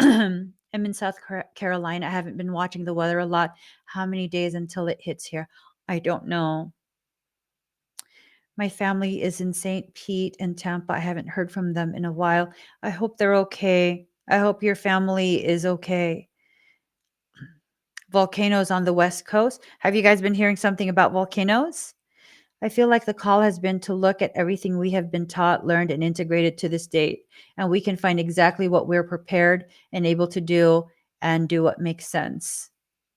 I'm in South Carolina. I haven't been watching the weather a lot. How many days until it hits here? I don't know. My family is in St. Pete and Tampa. I haven't heard from them in a while. I hope they're okay. I hope your family is okay. Volcanoes on the West Coast. Have you guys been hearing something about volcanoes? I feel like the call has been to look at everything we have been taught, learned, and integrated to this date, and we can find exactly what we're prepared and able to do and do what makes sense.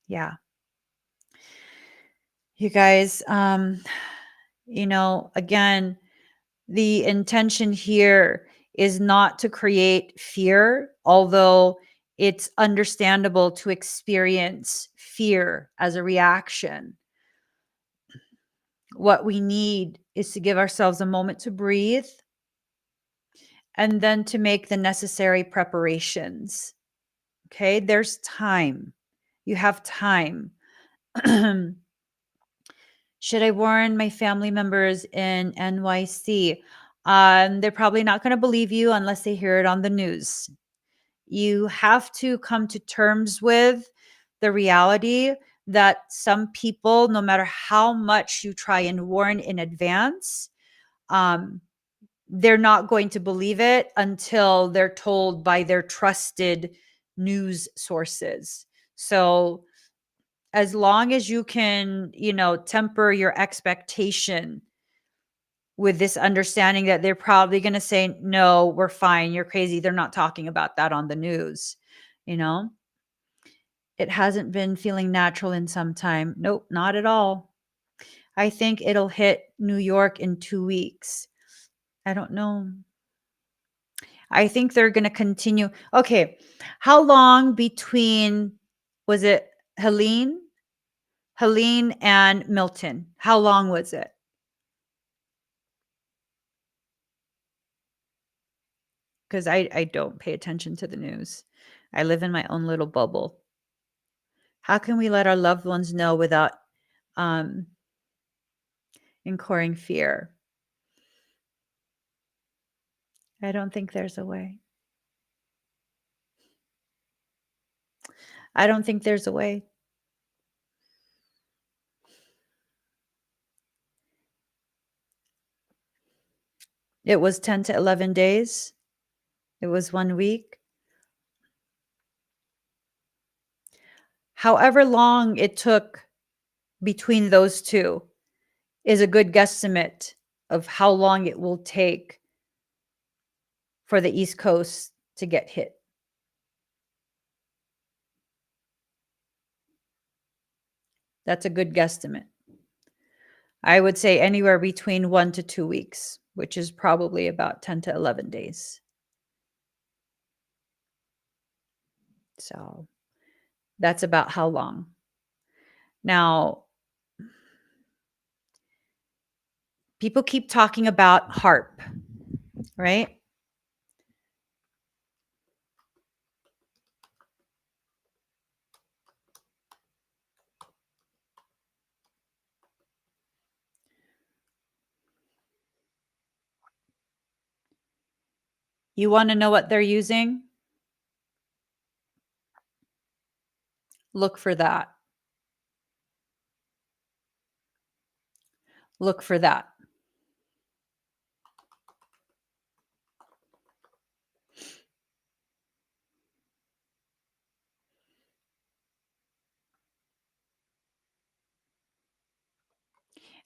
Yeah. You guys, you know, again, the intention here is not to create fear, although it's understandable to experience fear as a reaction. What we need is to give ourselves a moment to breathe and then to make the necessary preparations. Okay, there's time. You have time. Should I warn my family members in NYC? They're probably not going to believe you unless they hear it on the news. You have to come to terms with the reality that some people, no matter how much you try and warn in advance, they're not going to believe it until they're told by their trusted news sources. So as long as you can, you know, temper your expectation with this understanding that they're probably going to say, no, we're fine, you're crazy, they're not talking about that on the news, you know. It hasn't been feeling natural in some time. Nope, not at all. I think it'll hit New York in 2 weeks. I don't know. I think they're going to continue. Okay. How long between Was it Helene? Helene and Milton. How long was it? Because I don't pay attention to the news. I live in my own little bubble. How can we let our loved ones know without incurring fear? I don't think there's a way. I don't think there's a way. It was 10 to 11 days. It was 1 week. However long it took between those two is a good guesstimate of how long it will take for the East Coast to get hit. That's a good guesstimate. I would say anywhere between 1 to 2 weeks, which is probably about 10 to 11 days. So that's about how long. Now, people keep talking about HARP, right? You want to know what they're using? Look for that. Look for that.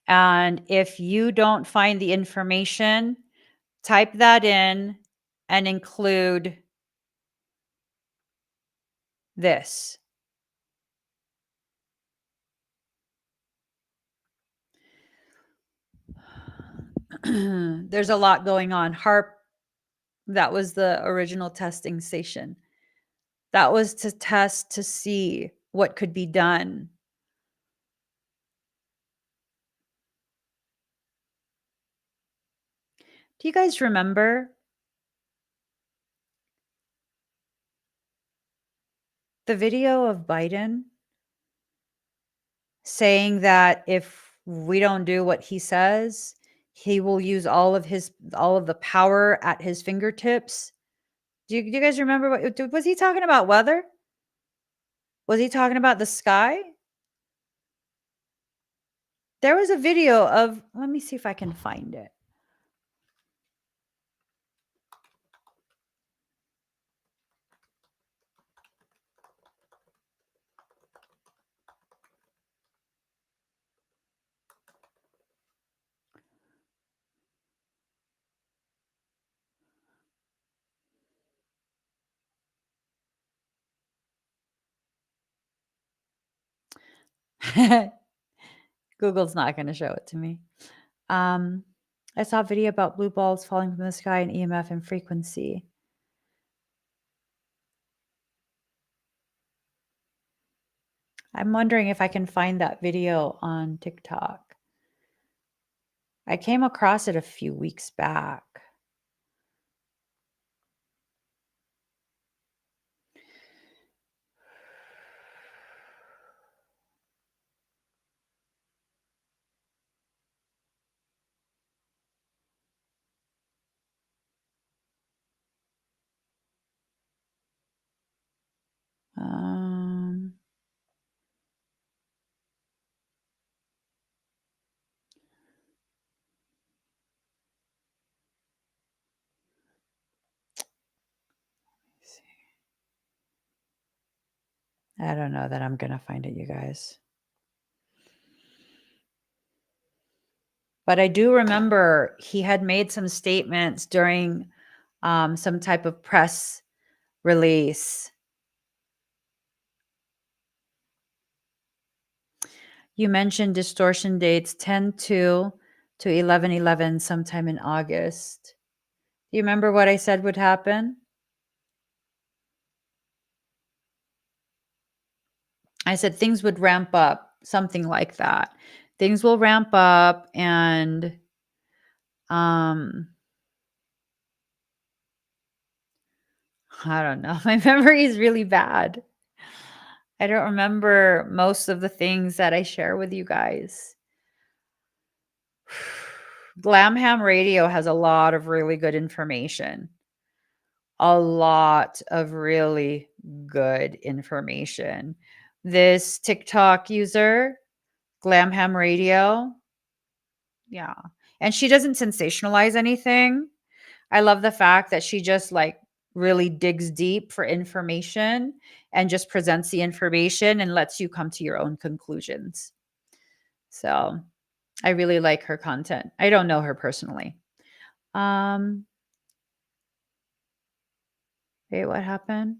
And if you don't find the information, type that in and include this. There's a lot going on. HARP, that was the original testing station. That was to test to see what could be done. Do you guys remember the video of Biden saying that if we don't do what he says, he will use all of the power at his fingertips? Do you guys remember was he talking about weather? Was he talking about the sky? There was a video of, let me see if I can find it. Google's not going to show it to me. I saw a video about blue balls falling from the sky and EMF and frequency. I'm wondering if I can find that video on TikTok. I came across it a few weeks back. I don't know that I'm going to find it, you guys. But I do remember he had made some statements during some type of press release. You mentioned distortion dates 10/2 to 11/11 sometime in August. Do you remember what I said would happen? I said things would ramp up, something like that. Things will ramp up, and I don't know. My memory is really bad. I don't remember most of the things that I share with you guys. Glamham Radio has a lot of really good information. A lot of really good information. This TikTok user, Glamham Radio, yeah. And she doesn't sensationalize anything. I love the fact that she just like really digs deep for information and just presents the information and lets you come to your own conclusions. So I really like her content. I don't know her personally. Wait, what happened?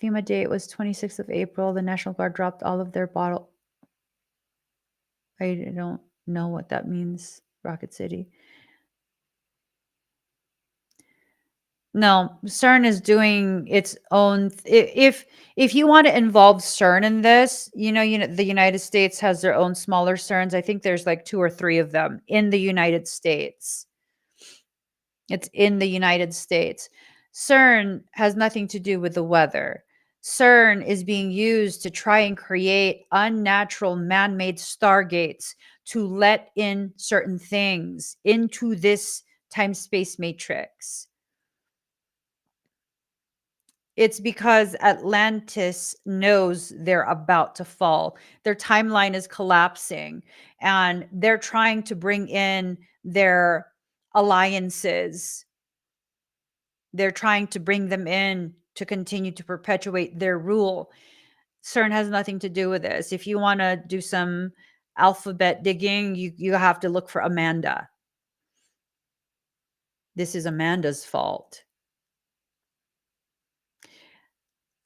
FEMA date was 26th of April. The National Guard dropped all of their bottle. I don't know what that means. Rocket City. No, CERN is doing its own. If you want to involve CERN in this, the United States has their own smaller CERNs. I think there's like 2 or 3 of them in the United States. It's in the United States. CERN has nothing to do with the weather. CERN is being used to try and create unnatural man-made stargates to let in certain things into this time-space matrix. It's because Atlantis knows they're about to fall. Their timeline is collapsing, and they're trying to bring in their alliances. They're trying to bring them in to continue to perpetuate their rule. CERN has nothing to do with this. If you want to do some alphabet digging, you have to look for Amanda. This is Amanda's fault.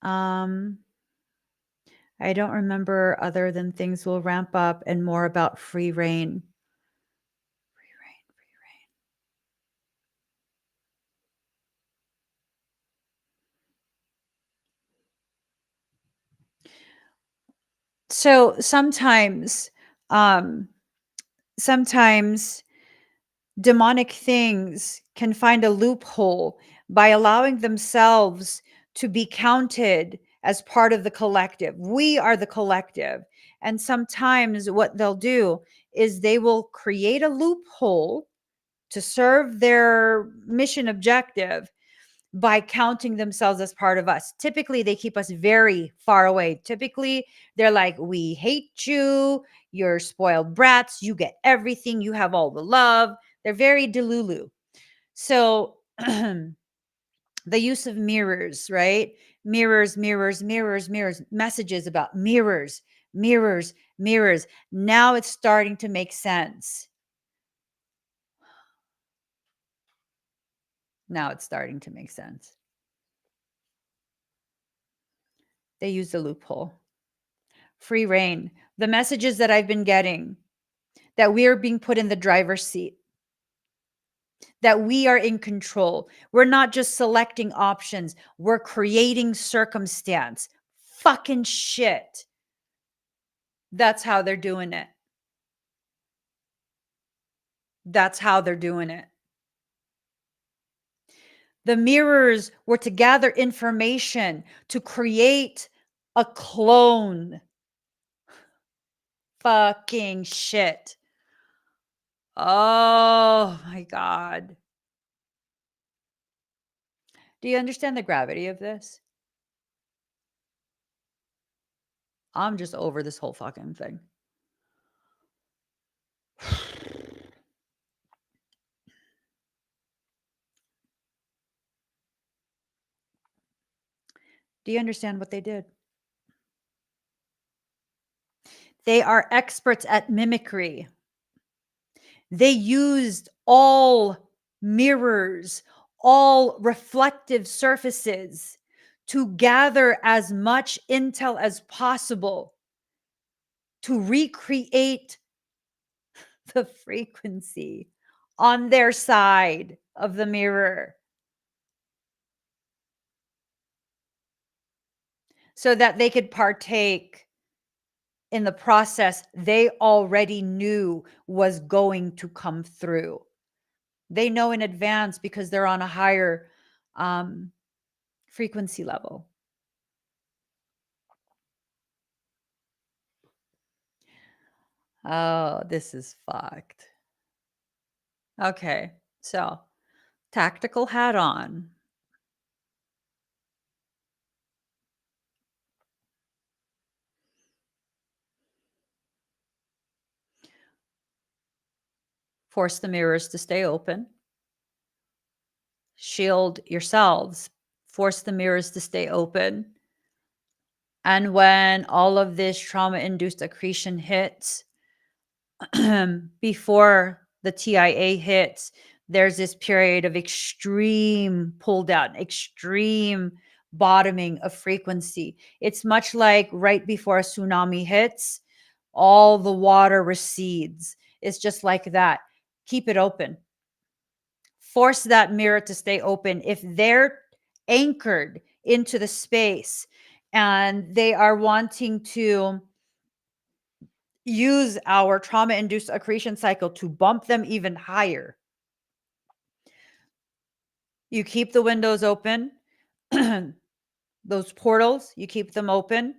I don't remember other than things will ramp up and more about free reign. Free reign, free reign. So sometimes demonic things can find a loophole by allowing themselves to be counted as part of the collective. We are the collective. And sometimes what they'll do is they will create a loophole to serve their mission objective by counting themselves as part of us. Typically, they keep us very far away. Typically, they're like, we hate you. You're spoiled brats. You get everything. You have all the love. They're very delulu. So the use of mirrors, right? Mirrors, mirrors, mirrors, mirrors, messages about mirrors, mirrors, mirrors. Now it's starting to make sense. Now it's starting to make sense. They use the loophole. Free reign. The messages that I've been getting, that we are being put in the driver's seat, that we are in control. We're not just selecting options, we're creating circumstance. Fucking shit. That's how they're doing it. That's how they're doing it. The mirrors were to gather information to create a clone. Fucking shit. Oh my God. Do you understand the gravity of this? I'm just over this whole fucking thing. Do you understand what they did? They are experts at mimicry. They used all mirrors, all reflective surfaces to gather as much intel as possible to recreate the frequency on their side of the mirror. so that they could partake in the process they already knew was going to come through. They know in advance because they're on a higher frequency level. Oh, this is fucked. Okay, so tactical hat on. Force the mirrors to stay open. Shield yourselves. Force the mirrors to stay open. And when all of this trauma-induced accretion hits, before the TIA hits, there's this period of extreme pull down, extreme bottoming of frequency. It's much like right before a tsunami hits, all the water recedes. It's just like that. Keep it open. Force that mirror to stay open. If they're anchored into the space and they are wanting to use our trauma induced accretion cycle to bump them even higher, you keep the windows open, those portals, you keep them open.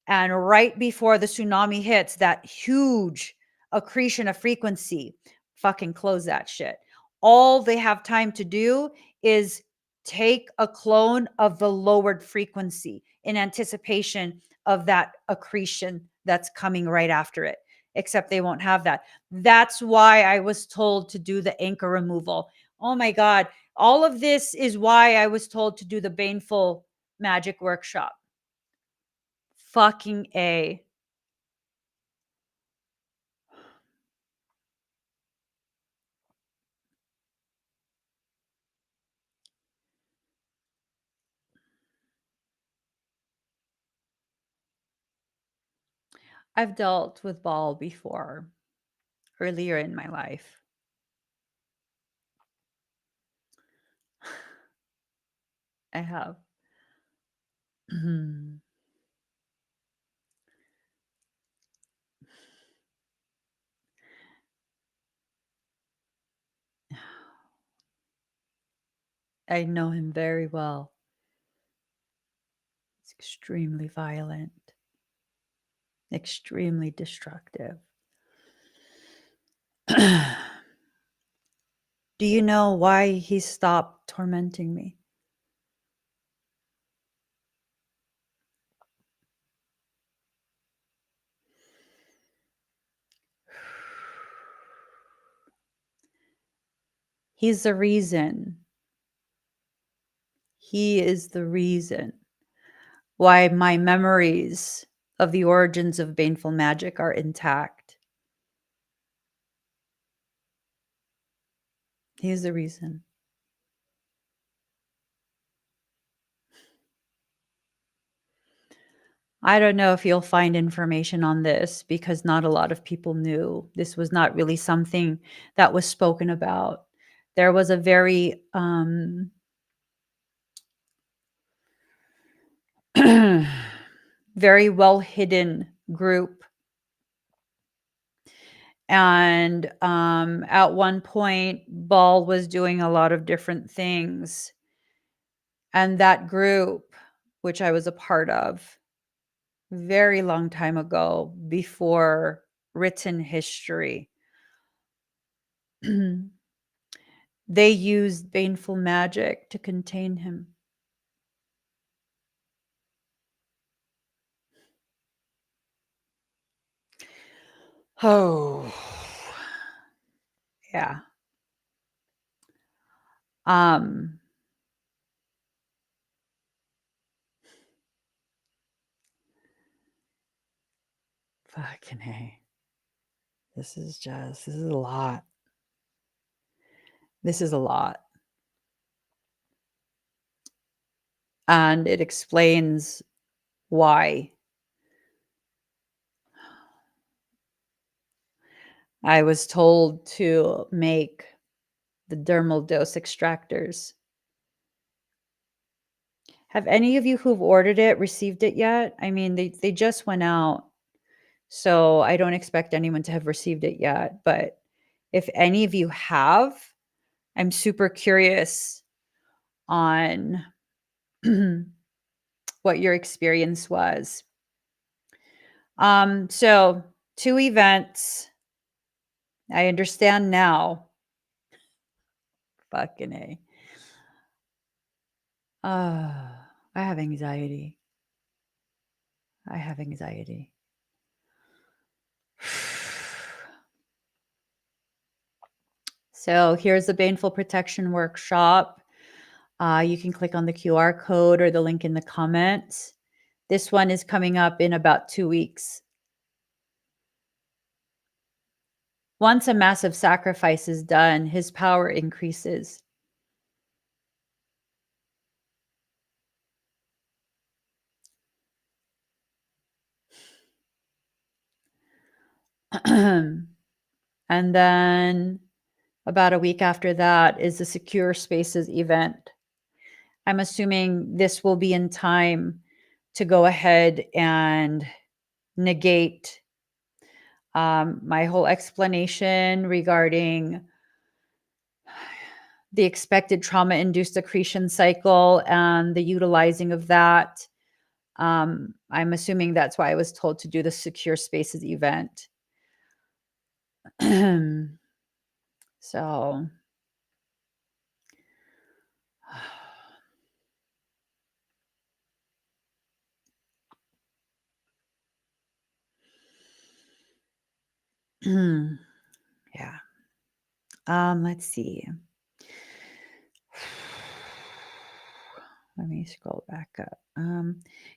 And right before the tsunami hits, that huge accretion of frequency, fucking close that shit. All they have time to do is take a clone of the lowered frequency in anticipation of that accretion that's coming right after it. Except they won't have that. That's why I was told to do the anchor removal. Oh my God. All of this is why I was told to do the baneful magic workshop. Fucking A. I've dealt with ball before, earlier in my life. I have. I know him very well. He's extremely violent, extremely destructive. Do you know why he stopped tormenting me? He's the reason. He is the reason why my memories of the origins of baneful magic are intact. He's the reason. I don't know if you'll find information on this because not a lot of people knew. This was not really something that was spoken about. There was a very very well hidden group. And at one point, Ball was doing a lot of different things. And that group, which I was a part of, very long time ago, before written history, they used baneful magic to contain him. Oh, yeah. Fucking hey. This is a lot. This is a lot. And it explains why I was told to make the dermal dose extractors. Have any of you who've ordered it received it yet? I mean, they just went out, so I don't expect anyone to have received it yet. But if any of you have, I'm super curious on what your experience was. So 2 events. I understand now. Fucking A. I have anxiety. I have anxiety. So here's the Baneful Protection Workshop. You can click on the QR code or the link in the comments. This one is coming up in about 2 weeks. Once a massive sacrifice is done, his power increases. And then about a week after that is the Secure Spaces event. I'm assuming this will be in time to go ahead and negate my whole explanation regarding the expected trauma-induced accretion cycle and the utilizing of that. I'm assuming that's why I was told to do the Secure Spaces event. So yeah. Let's see. Let me scroll back up.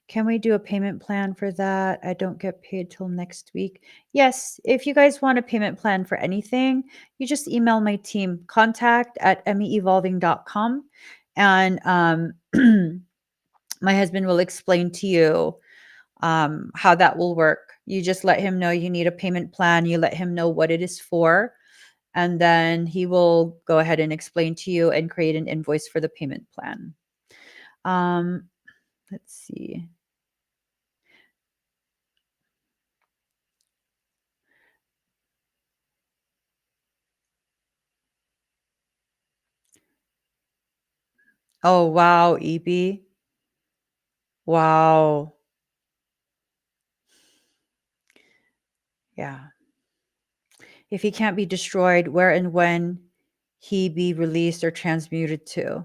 Can we do a payment plan for that? I don't get paid till next week. Yes, if you guys want a payment plan for anything, you just email my team, contact@meevolving.com. And my husband will explain to you how that will work. You just let him know you need a payment plan. You let him know what it is for. And then he will go ahead and explain to you and create an invoice for the payment plan. Let's see. Oh, wow, EB. Wow. Yeah. If he can't be destroyed, where and when he be released or transmuted to?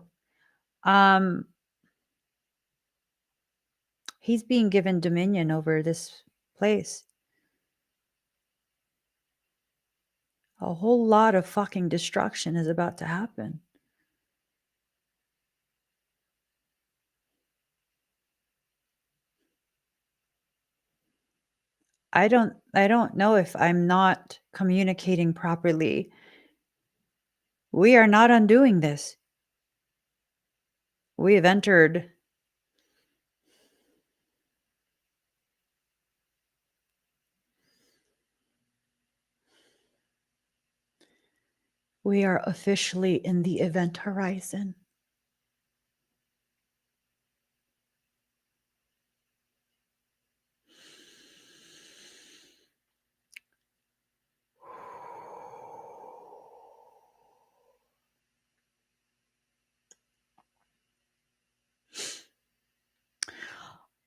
He's being given dominion over this place. A whole lot of fucking destruction is about to happen. I don't know if I'm not communicating properly. We are not undoing this. We have entered. We are officially in the event horizon.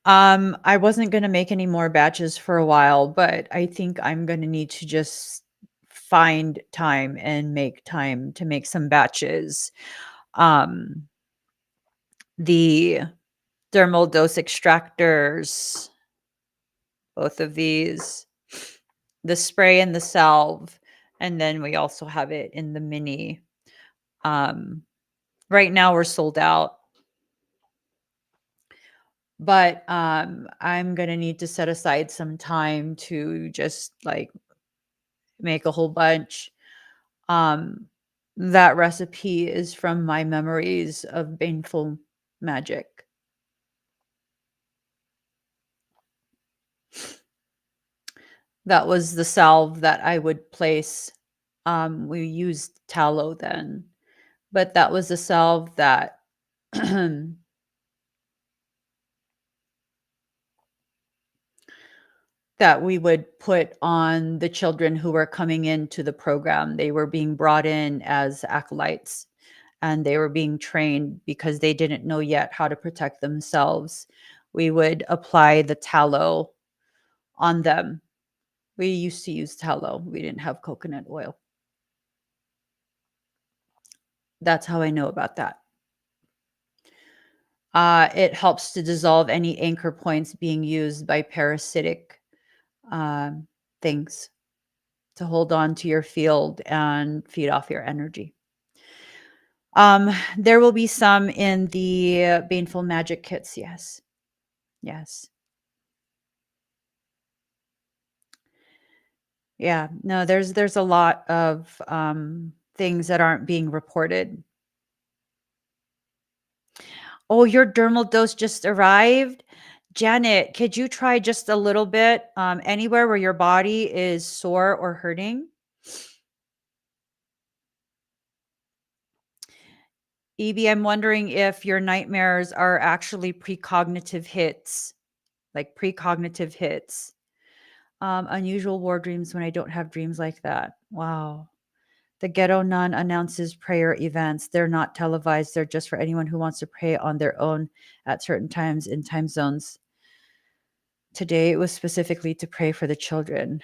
I wasn't going to make any more batches for a while, but I think I'm going to need to just find time and make time to make some batches. The dermal dose extractors, both of these, the spray and the salve, and then we also have it in the mini. Right now we're sold out. But I'm going to need to set aside some time to just like make a whole bunch. That recipe is from my memories of baneful magic. That was the salve that I would place. We used tallow then, but that was the salve that that we would put on the children who were coming into the program. They were being brought in as acolytes, and they were being trained because they didn't know yet how to protect themselves. We would apply the tallow on them. We used to use tallow. We didn't have coconut oil. That's how I know about that. It helps to dissolve any anchor points being used by parasitic things to hold on to your field and feed off your energy. There will be some in the Baneful Magic kits. Yes. Yes. Yeah. No, there's a lot of things that aren't being reported. Oh, your dermal dose just arrived. Janet, could you try just a little bit anywhere where your body is sore or hurting? Evie, I'm wondering if your nightmares are actually precognitive hits, like precognitive hits. Unusual war dreams when I don't have dreams like that. Wow. The ghetto nun announces prayer events. They're not televised. They're just for anyone who wants to pray on their own at certain times in time zones. Today it was specifically to pray for the children.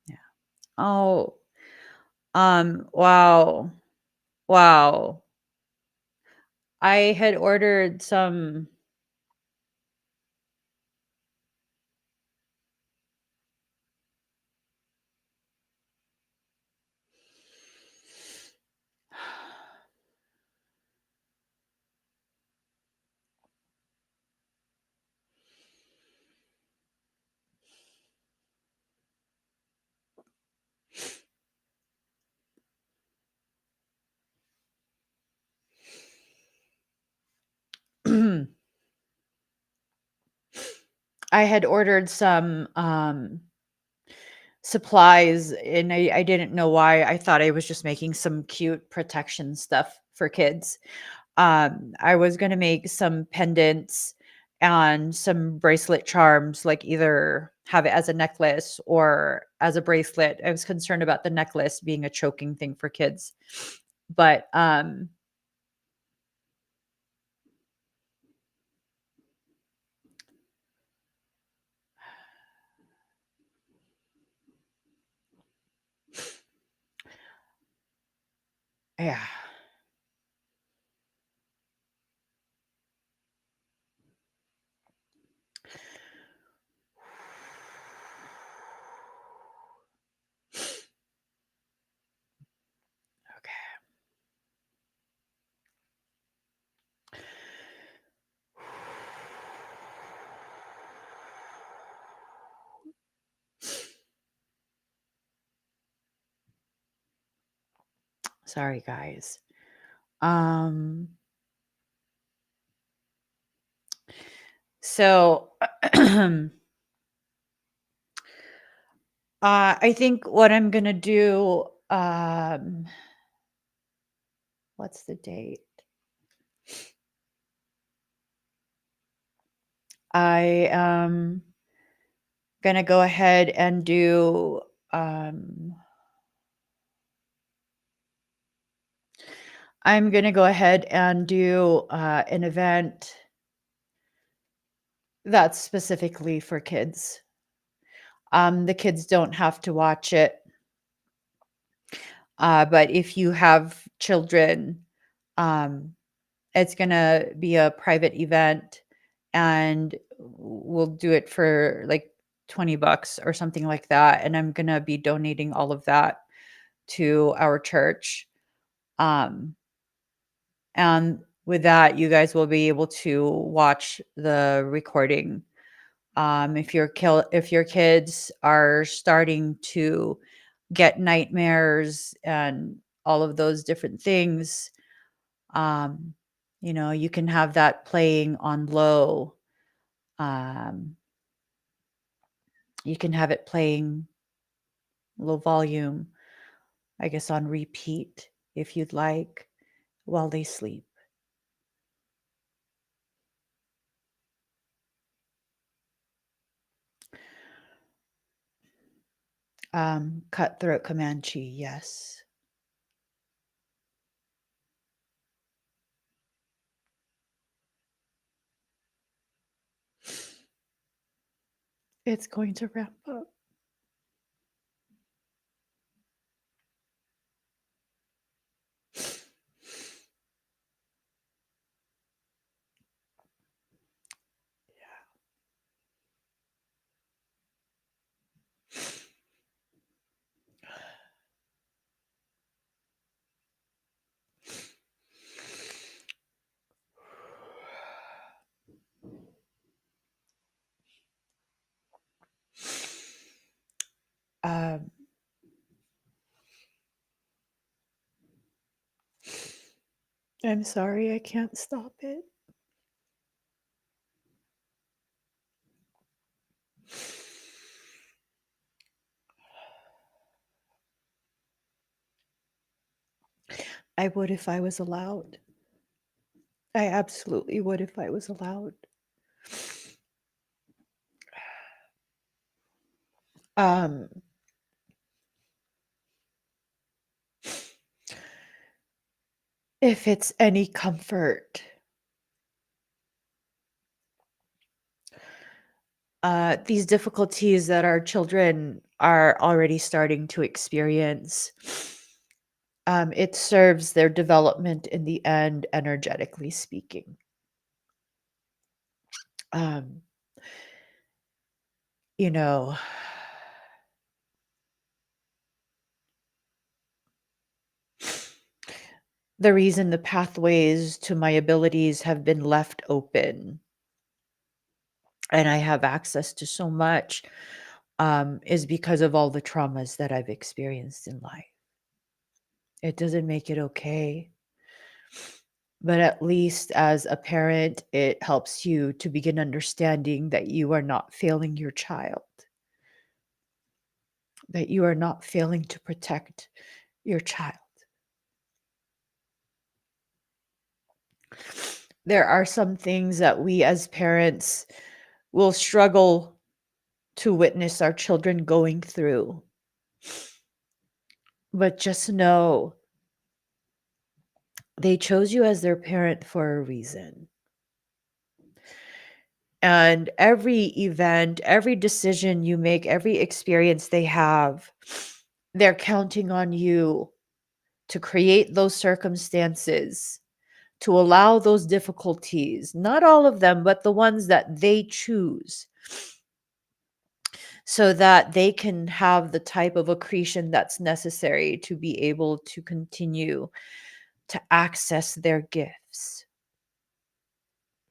Yeah. Oh. Wow. Wow. I had ordered some I had ordered some supplies, and I didn't know why. I thought I was just making some cute protection stuff for kids. I was gonna make some pendants and some bracelet charms, like either have it as a necklace or as a bracelet. I was concerned about the necklace being a choking thing for kids. But yeah. Okay. Sorry, guys. So I think what I'm gonna do, what's the date? I am gonna go ahead and do I'm gonna go ahead and do an event that's specifically for kids. The kids don't have to watch it. But if you have children, um, it's gonna be a private event, and we'll do it for like $20 or something like that. And I'm gonna be donating all of that to our church. Um, and with that, you guys will be able to watch the recording. If your kids are starting to get nightmares and all of those different things, um, you can have that playing on low. Um, you can have it playing low volume, I guess on repeat if you'd like, while they sleep. Cutthroat Comanche, yes. It's going to ramp up. Um, I'm sorry, I can't stop it. I would if I was allowed. I absolutely would if I was allowed. Um, if it's any comfort, these difficulties that our children are already starting to experience, it serves their development in the end, energetically speaking. Um, you know, the reason the pathways to my abilities have been left open and I have access to so much is because of all the traumas that I've experienced in life. It doesn't make it okay. But at least as a parent, it helps you to begin understanding that you are not failing your child, that you are not failing to protect your child. There are some things that we as parents will struggle to witness our children going through. But just know they chose you as their parent for a reason. And every event, every decision you make, every experience they have, they're counting on you to create those circumstances, to allow those difficulties, not all of them, but the ones that they choose, so that they can have the type of accretion that's necessary to be able to continue to access their gifts.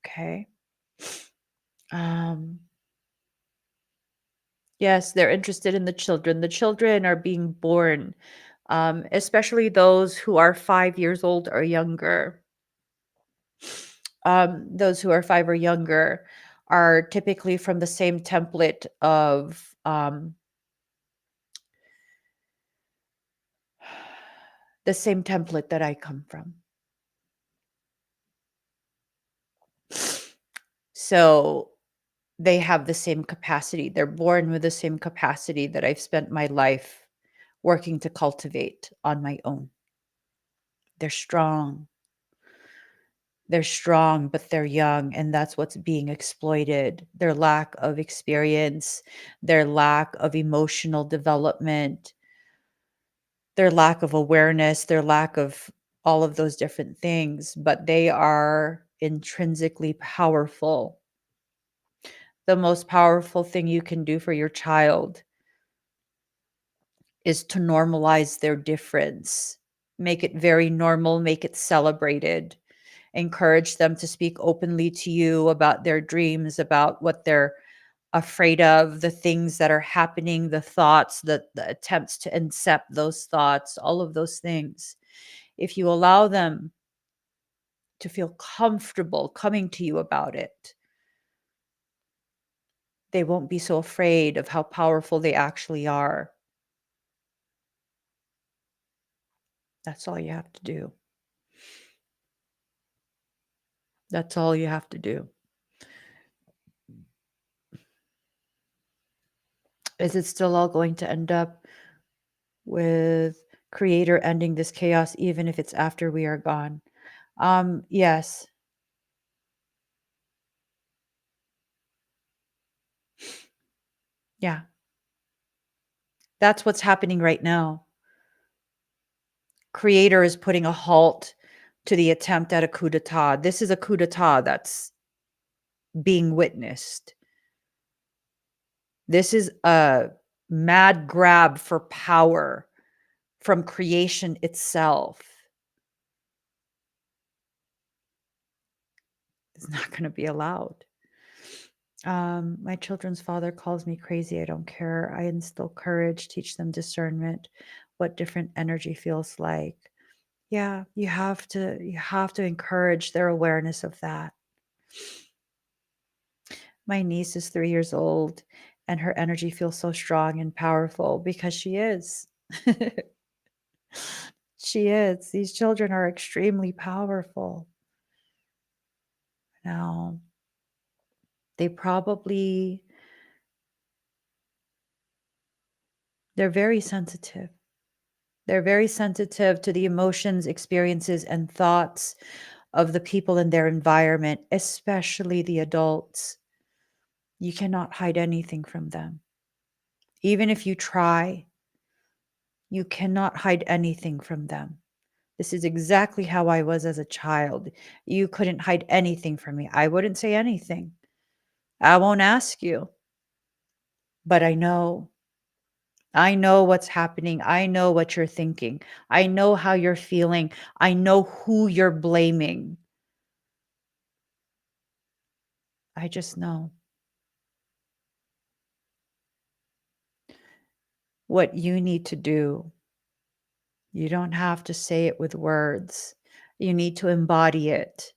Okay. Um, yes, they're interested in the children. The children are being born, especially those who are 5 years old or younger. Those who are 5 or younger are typically from the same template of the same template that I come from. So they have the same capacity. They're born with the same capacity that I've spent my life working to cultivate on my own. They're strong. They're strong, but they're young, and that's what's being exploited. Their lack of experience, their lack of emotional development, their lack of awareness, their lack of all of those different things, but they are intrinsically powerful. The most powerful thing you can do for your child is to normalize their difference. Make it very normal, make it celebrated. Encourage them to speak openly to you about their dreams, about what they're afraid of, the things that are happening, the thoughts, the attempts to incept those thoughts, all of those things. If you allow them to feel comfortable coming to you about it, they won't be so afraid of how powerful they actually are. That's all you have to do. That's all you have to do. Is it still all going to end up with Creator ending this chaos, even if it's after we are gone? Yes. Yeah. That's what's happening right now. Creator is putting a halt to the attempt at a coup d'etat. This is a coup d'etat that's being witnessed. This is a mad grab for power from creation itself. It's not going to be allowed. My children's father calls me crazy. I don't care. I instill courage, teach them discernment, what different energy feels like. Yeah, you have to encourage their awareness of that. My niece is 3 years old and her energy feels so strong and powerful because she is. She is. These children are extremely powerful. Now, they probably, they're very sensitive. They're very sensitive to the emotions, experiences, and thoughts of the people in their environment, especially the adults. You cannot hide anything from them. Even if you try, you cannot hide anything from them. This is exactly how I was as a child. You couldn't hide anything from me. I wouldn't say anything. I won't ask you. But I know. I know what's happening. I know what you're thinking. I know how you're feeling. I know who you're blaming. I just know. What you need to do, you don't have to say it with words. You need to embody it.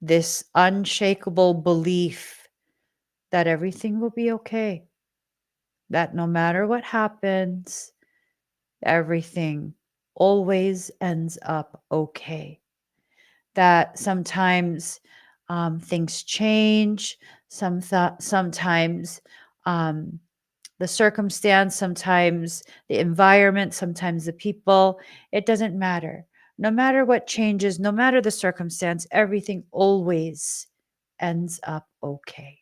This unshakable belief that everything will be okay, that no matter what happens, everything always ends up okay. That sometimes things change, sometimes the circumstance, sometimes the environment, sometimes the people. It doesn't matter. No matter what changes, no matter the circumstance, everything always ends up okay.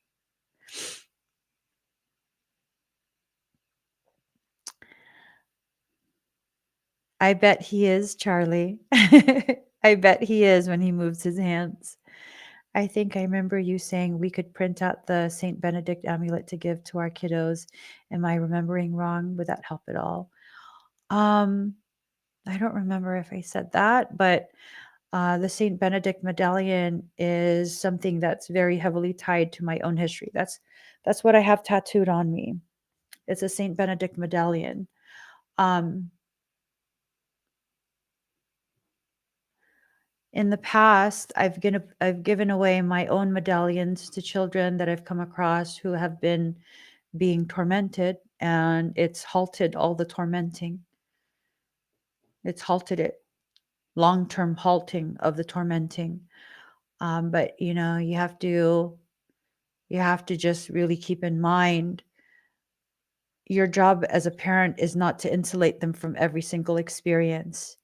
I bet he is, Charlie. I bet he is when he moves his hands. I think I remember you saying we could print out the Saint Benedict amulet to give to our kiddos. Am I remembering wrong? Would that help at all? I don't remember if I said that, but the Saint Benedict medallion is something that's very heavily tied to my own history. That's what I have tattooed on me. It's a Saint Benedict medallion. In the past, I've given away my own medallions to children that I've come across who have been being tormented, and it's halted all the tormenting. It's halted it, long-term halting of the tormenting. But you have to just really keep in mind your job as a parent is not to insulate them from every single experience.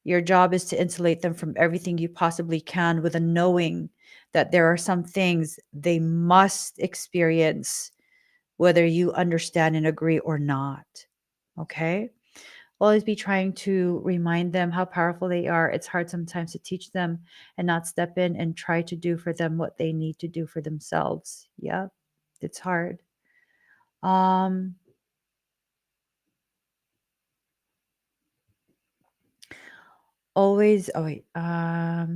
Your job is to insulate them from everything you possibly can with a knowing that there are some things they must experience, whether you understand and agree or not. Okay? Always be trying to remind them how powerful they are. It's hard sometimes to teach them and not step in and try to do for them what they need to do for themselves. Yeah, it's hard. Um, Always, oh wait,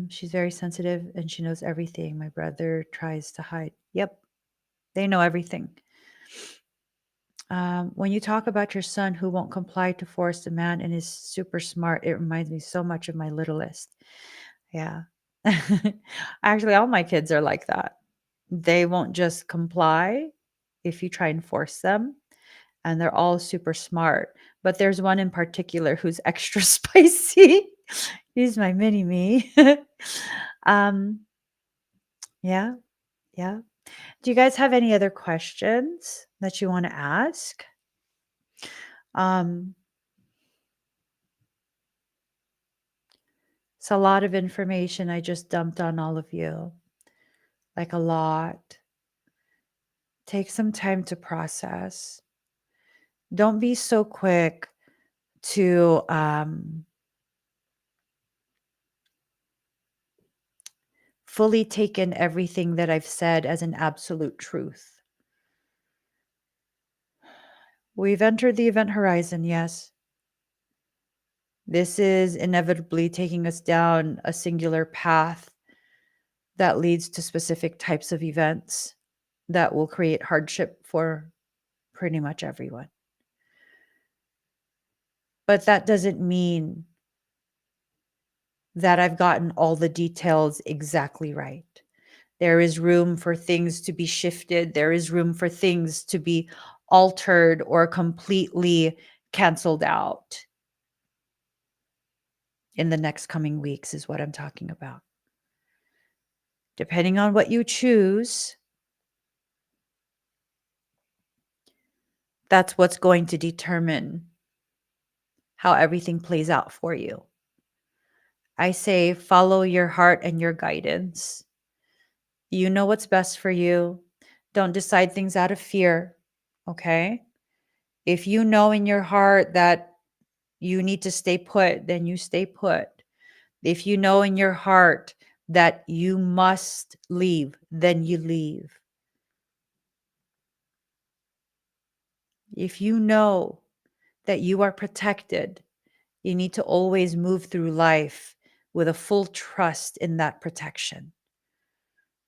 she's very sensitive and she knows everything. My brother tries to hide. Yep, they know everything. When you talk about your son who won't comply to force demand and is super smart, it reminds me so much of my littlest. Yeah. Actually, all my kids are like that. They won't just comply if you try and force them, and they're all super smart. But there's one in particular who's extra spicy. He's my mini me. Yeah, yeah. Do you guys have any other questions? that you want to ask. It's a lot of information I just dumped on all of you, like a lot. Take some time to process. Don't be so quick to fully take in everything that I've said as an absolute truth. We've entered the event horizon, yes. This is inevitably taking us down a singular path that leads to specific types of events that will create hardship for pretty much everyone. But that doesn't mean that I've gotten all the details exactly right. There is room for things to be shifted. There is room for things to be altered or completely canceled out in the next coming weeks, is what I'm talking about. Depending on what you choose, that's what's going to determine how everything plays out for you. I say follow your heart and your guidance. You know what's best for you. Don't decide things out of fear, okay? If you know in your heart that you need to stay put, then you stay put. If you know in your heart that you must leave, then you leave. If you know that you are protected, you need to always move through life with a full trust in that protection.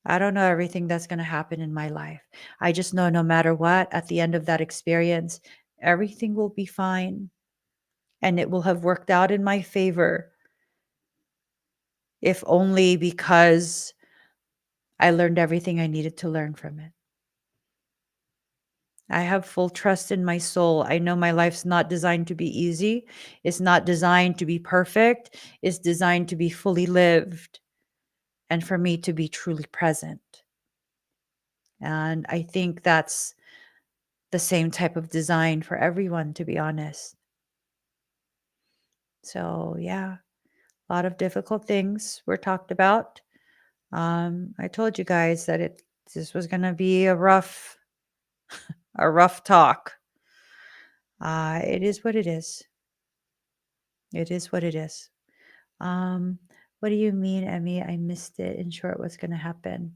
I don't know everything that's going to happen in my life. I just know no matter what, at the end of that experience, everything will be fine and it will have worked out in my favor, if only because I learned everything I needed to learn from it. I have full trust in my soul. I know my life's not designed to be easy. It's not designed to be perfect. It's designed to be fully lived and for me to be truly present. And I think that's the same type of design for everyone, to be honest. So, yeah, a lot of difficult things were talked about. I told you guys that this was going to be a rough talk. It is what it is. It is what it is. What do you mean, Emmy? I missed it. In short, what's going to happen?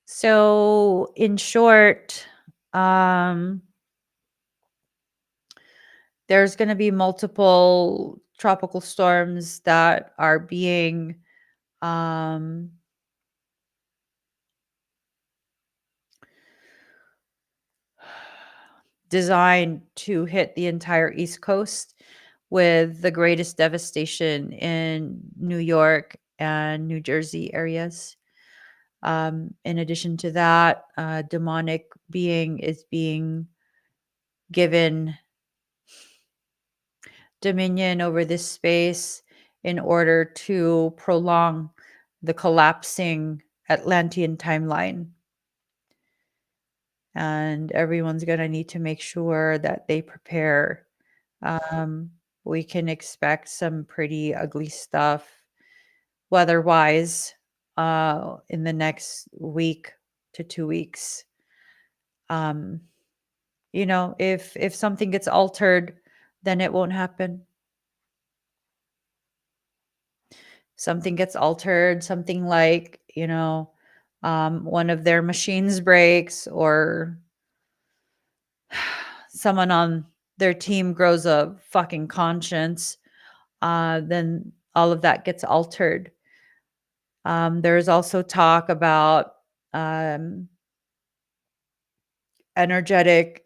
So in short, there's going to be multiple tropical storms that are being designed to hit the entire East Coast, with the greatest devastation in New York and New Jersey areas. In addition to that, a demonic being is being given dominion over this space in order to prolong the collapsing Atlantean timeline. And everyone's going to need to make sure that they prepare. We can expect some pretty ugly stuff weather-wise in the next week to 2 weeks. If something gets altered, then it won't happen. Something gets altered, something like, one of their machines breaks, or someone on their team grows a fucking conscience, then all of that gets altered. There's also talk about energetic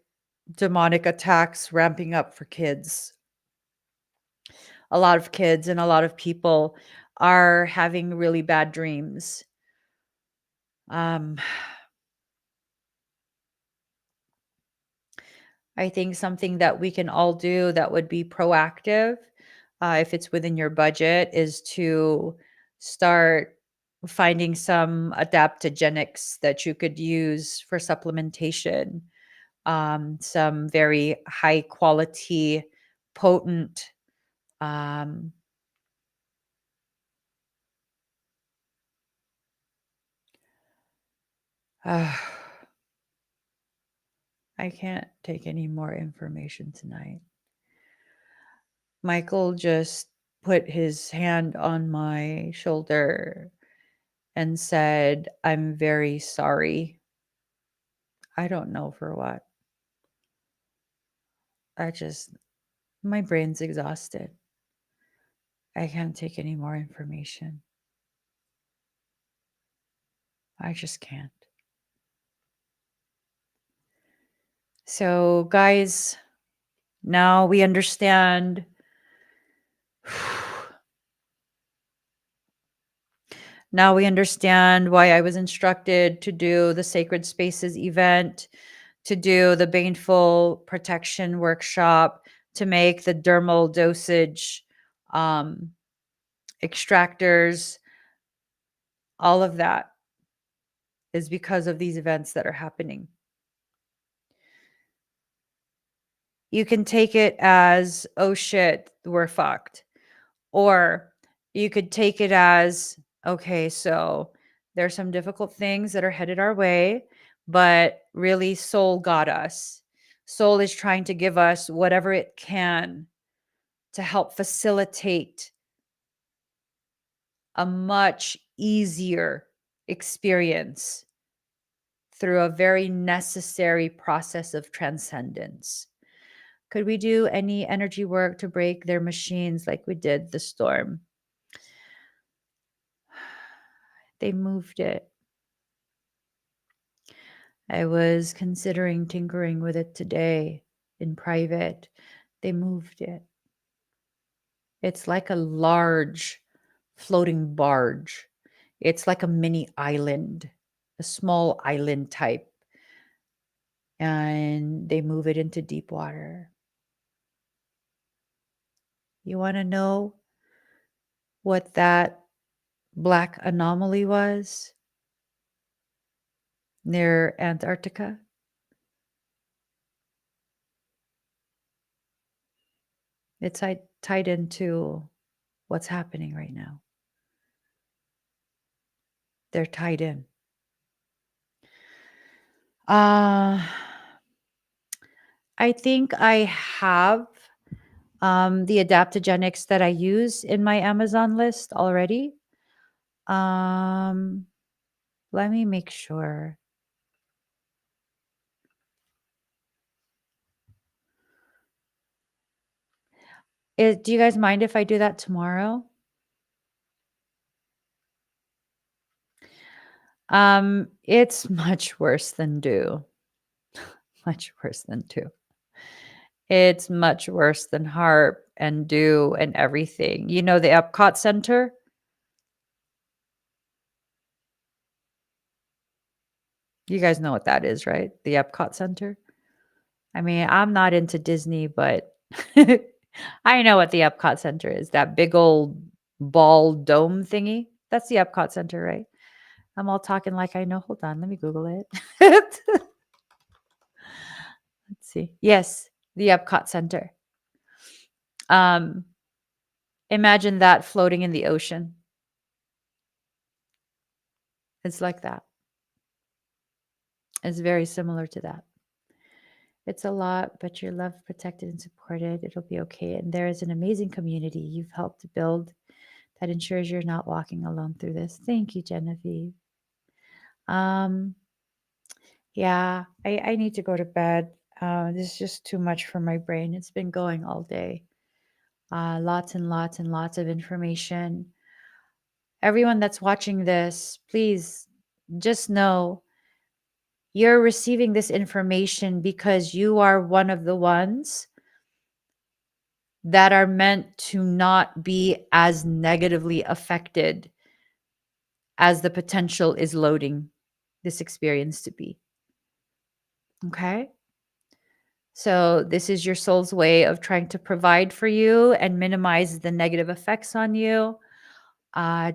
demonic attacks ramping up for kids. A lot of kids and a lot of people are having really bad dreams. I think something that we can all do that would be proactive, if it's within your budget, is to start finding some adaptogenics that you could use for supplementation, some very high quality, potent I can't take any more information tonight. Michael just put his hand on my shoulder and said, "I'm very sorry." I don't know for what. My brain's exhausted. I can't take any more information. I just can't. So, guys, now we understand. Now we understand why I was instructed to do the Sacred Spaces event, to do the Baneful Protection workshop, to make the dermal dosage extractors. All of that is because of these events that are happening. You can take it as, oh shit, we're fucked. Or you could take it as, okay, so there's some difficult things that are headed our way, but really soul got us. Soul is trying to give us whatever it can to help facilitate a much easier experience through a very necessary process of transcendence. Could we do any energy work to break their machines like we did the storm? They moved it. I was considering tinkering with it today in private. They moved it. It's like a large floating barge. It's like a mini island, a small island type. And they move it into deep water. You want to know what that black anomaly was near Antarctica? It's tied into what's happening right now. They're tied in. I think I have the adaptogenics that I use in my Amazon list already. Let me make sure. Do you guys mind if I do that tomorrow? It's much worse than do. Much worse than do. It's much worse than harp and do and everything. You know the Epcot Center? You guys know what that is, right? The Epcot Center. I mean, I'm not into Disney, but I know what the Epcot Center is. That big old ball dome thingy. That's the Epcot Center, right? I'm all talking like I know. Hold on, let me Google it. Let's see. Yes, the Epcot Center. Imagine that floating in the ocean. It's like that. It's very similar to that. It's a lot, but you're loved, protected, and supported. It'll be okay. And there is an amazing community you've helped to build that ensures you're not walking alone through this. Thank you, Genevieve. Yeah, I need to go to bed. This is just too much for my brain. It's been going all day. Lots and lots and lots of information. Everyone that's watching this, please just know you're receiving this information because you are one of the ones that are meant to not be as negatively affected as the potential is loading this experience to be. Okay? So, this is your soul's way of trying to provide for you and minimize the negative effects on you.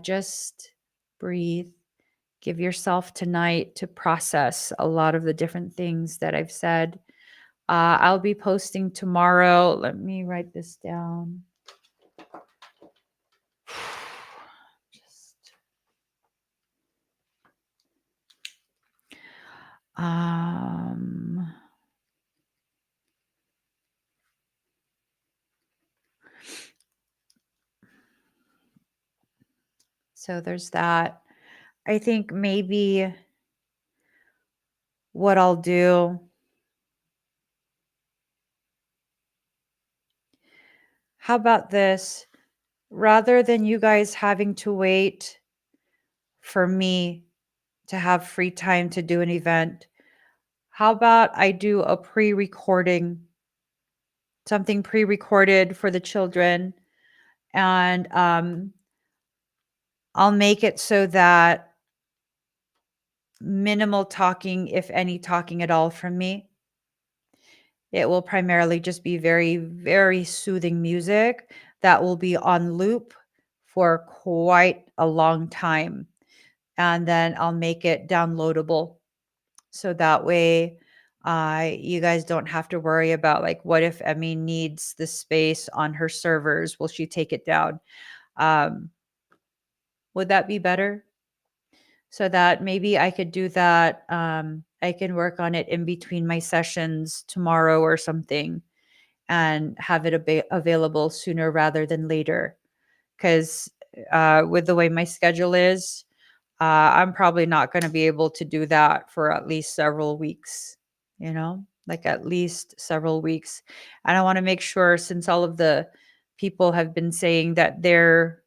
Just breathe. Give yourself tonight to process a lot of the different things that I've said. I'll be posting tomorrow. Let me write this down. Just, so there's that. I think maybe what I'll do, how about this? Rather than you guys having to wait for me to have free time to do an event, how about I do a pre-recording, something pre-recorded for the children, and I'll make it so that minimal talking, if any talking at all from me. It will primarily just be very, very soothing music that will be on loop for quite a long time. And then I'll make it downloadable. So that way, you guys don't have to worry about like, what if Emmy needs the space on her servers? Will she take it down? Would that be better? So that maybe I could do that. I can work on it in between my sessions tomorrow or something and have it available sooner rather than later. Because with the way my schedule is, I'm probably not going to be able to do that for at least several weeks, like at least several weeks. And I want to make sure, since all of the people have been saying that their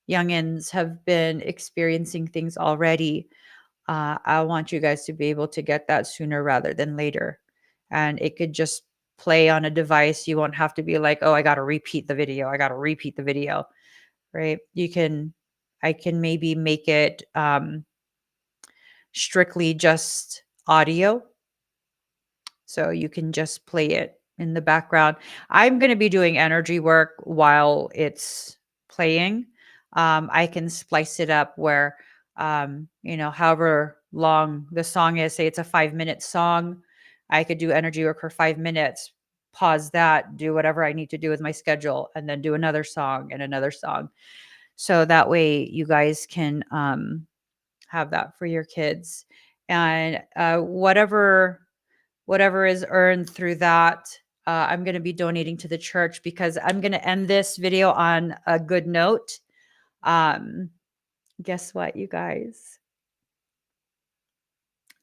youngins have been experiencing things already, I want you guys to be able to get that sooner rather than later. And it could just play on a device. You won't have to be like, oh, I got to repeat the video. I got to repeat the video, right? I can maybe make it strictly just audio. So you can just play it in the background. I'm going to be doing energy work while it's playing. I can splice it up where, however long the song is, say it's a 5-minute song, I could do energy work for 5 minutes, pause that, do whatever I need to do with my schedule, and then do another song and another song. So that way you guys can have that for your kids. And whatever is earned through that, I'm going to be donating to the church, because I'm going to end this video on a good note. Guess what, you guys?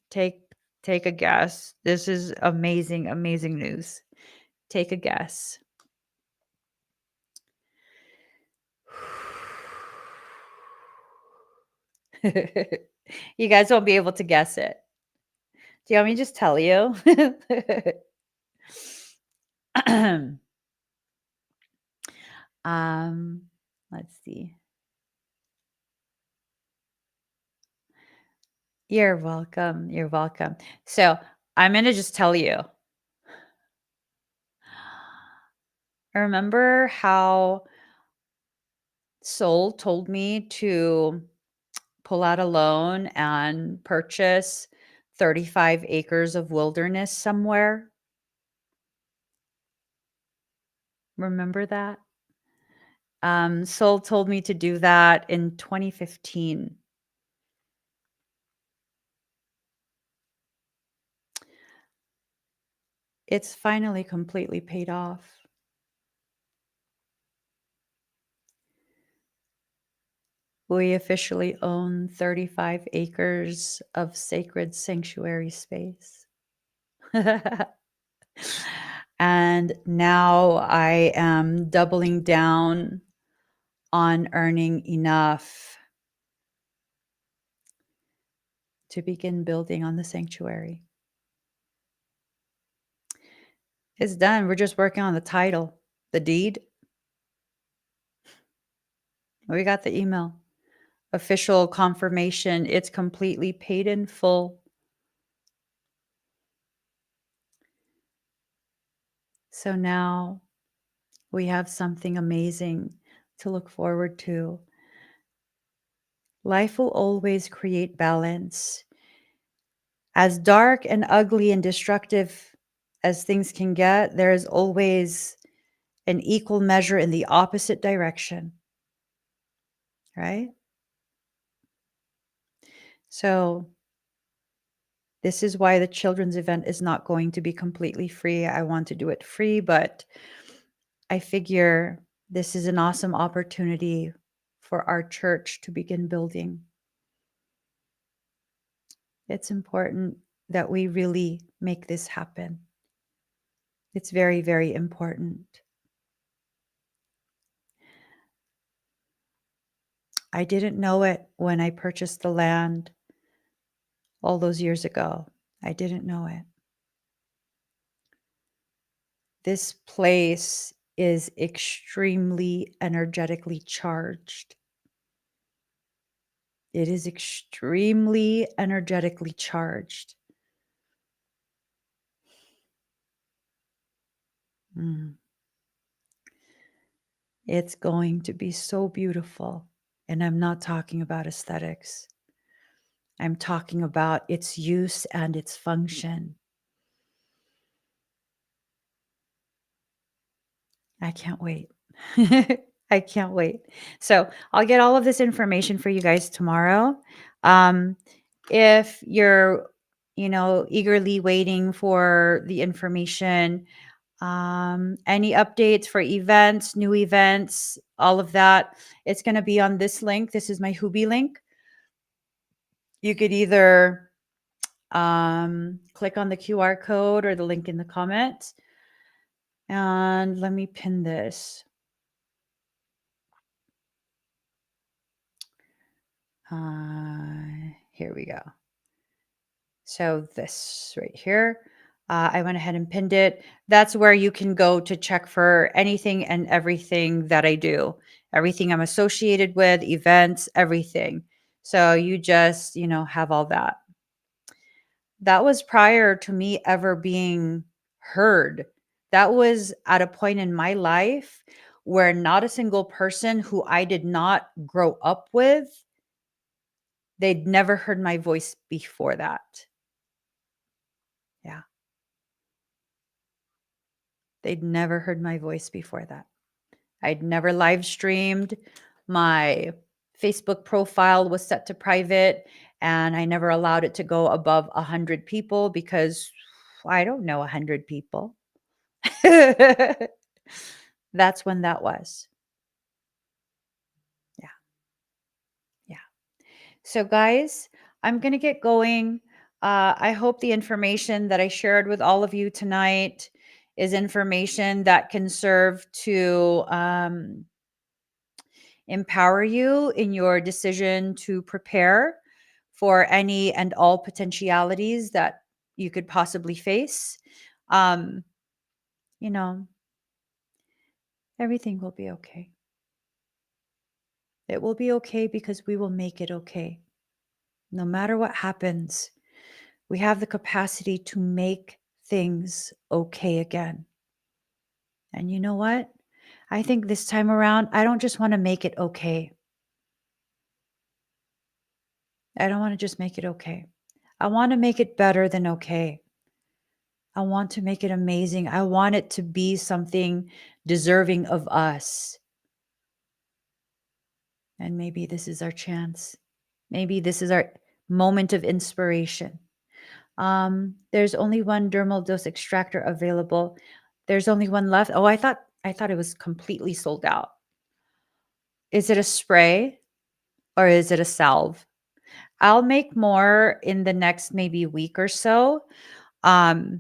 Take a guess. This is amazing, amazing news. Take a guess. You guys won't be able to guess it. Do you want me to just tell you? Let's see. You're welcome. You're welcome. So I'm going to just tell you. Remember how Soul told me to pull out a loan and purchase 35 acres of wilderness somewhere? Remember that? Soul told me to do that in 2015. It's finally completely paid off. We officially own 35 acres of sacred sanctuary space. And now I am doubling down on earning enough to begin building on the sanctuary. It's done. We're just working on the title, the deed. We got the email. Official confirmation. It's completely paid in full. So now we have something amazing to look forward to. Life will always create balance. As dark and ugly and destructive as things can get, there is always an equal measure in the opposite direction, right? So this is why the children's event is not going to be completely free. I want to do it free, but I figure this is an awesome opportunity for our church to begin building. It's important that we really make this happen. It's very, very important. I didn't know it when I purchased the land all those years ago. I didn't know it. This place is extremely energetically charged. It is extremely energetically charged. It's going to be so beautiful. And I'm not talking about aesthetics. I'm talking about its use and its function. I can't wait. I can't wait. So I'll get all of this information for you guys tomorrow. If you're, eagerly waiting for the information, any updates for events, new events, all of that, it's going to be on this link. This is my Hubi link. You could either click on the QR code or the link in the comments. And let me pin this. Here we go. So this right here, I went ahead and pinned it. That's where you can go to check for anything and everything that I do, everything I'm associated with, events, everything. So you just, have all that. That was prior to me ever being heard. That was at a point in my life where not a single person who I did not grow up with, they'd never heard my voice before that. Yeah. They'd never heard my voice before that. I'd never live streamed. My Facebook profile was set to private, and I never allowed it to go above 100 people because I don't know 100 people. That's when that was. Yeah. Yeah. So, guys, I'm going to get going. I hope the information that I shared with all of you tonight is information that can serve to empower you in your decision to prepare for any and all potentialities that you could possibly face. Um, you know, everything will be okay. It will be okay because we will make it okay. No matter what happens, we have the capacity to make things okay again. And you know what? I think this time around, I don't just want to make it okay. I don't want to just make it okay. I want to make it better than okay. I want to make it amazing. I want it to be something deserving of us. And maybe this is our chance. Maybe this is our moment of inspiration. There's only one dermal dose extractor available. There's only one left. Oh, I thought it was completely sold out. Is it a spray or is it a salve? I'll make more in the next maybe week or so. I'll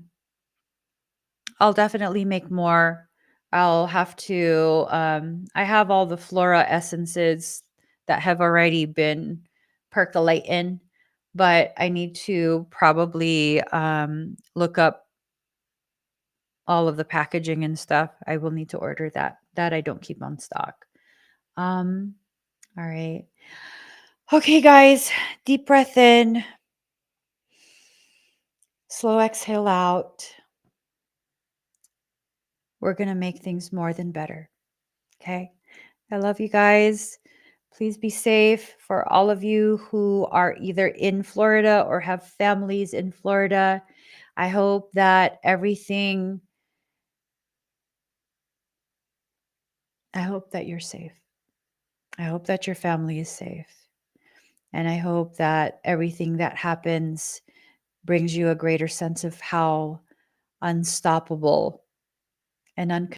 definitely make more. I'll have to, I have all the flora essences that have already been percolating, but I need to probably look up all of the packaging and stuff. I will need to order that. That I don't keep on stock. All right. Okay, guys, deep breath in, slow exhale out. We're going to make things more than better. Okay. I love you guys. Please be safe for all of you who are either in Florida or have families in Florida. I hope that I hope that you're safe. I hope that your family is safe. And I hope that everything that happens brings you a greater sense of how unstoppable and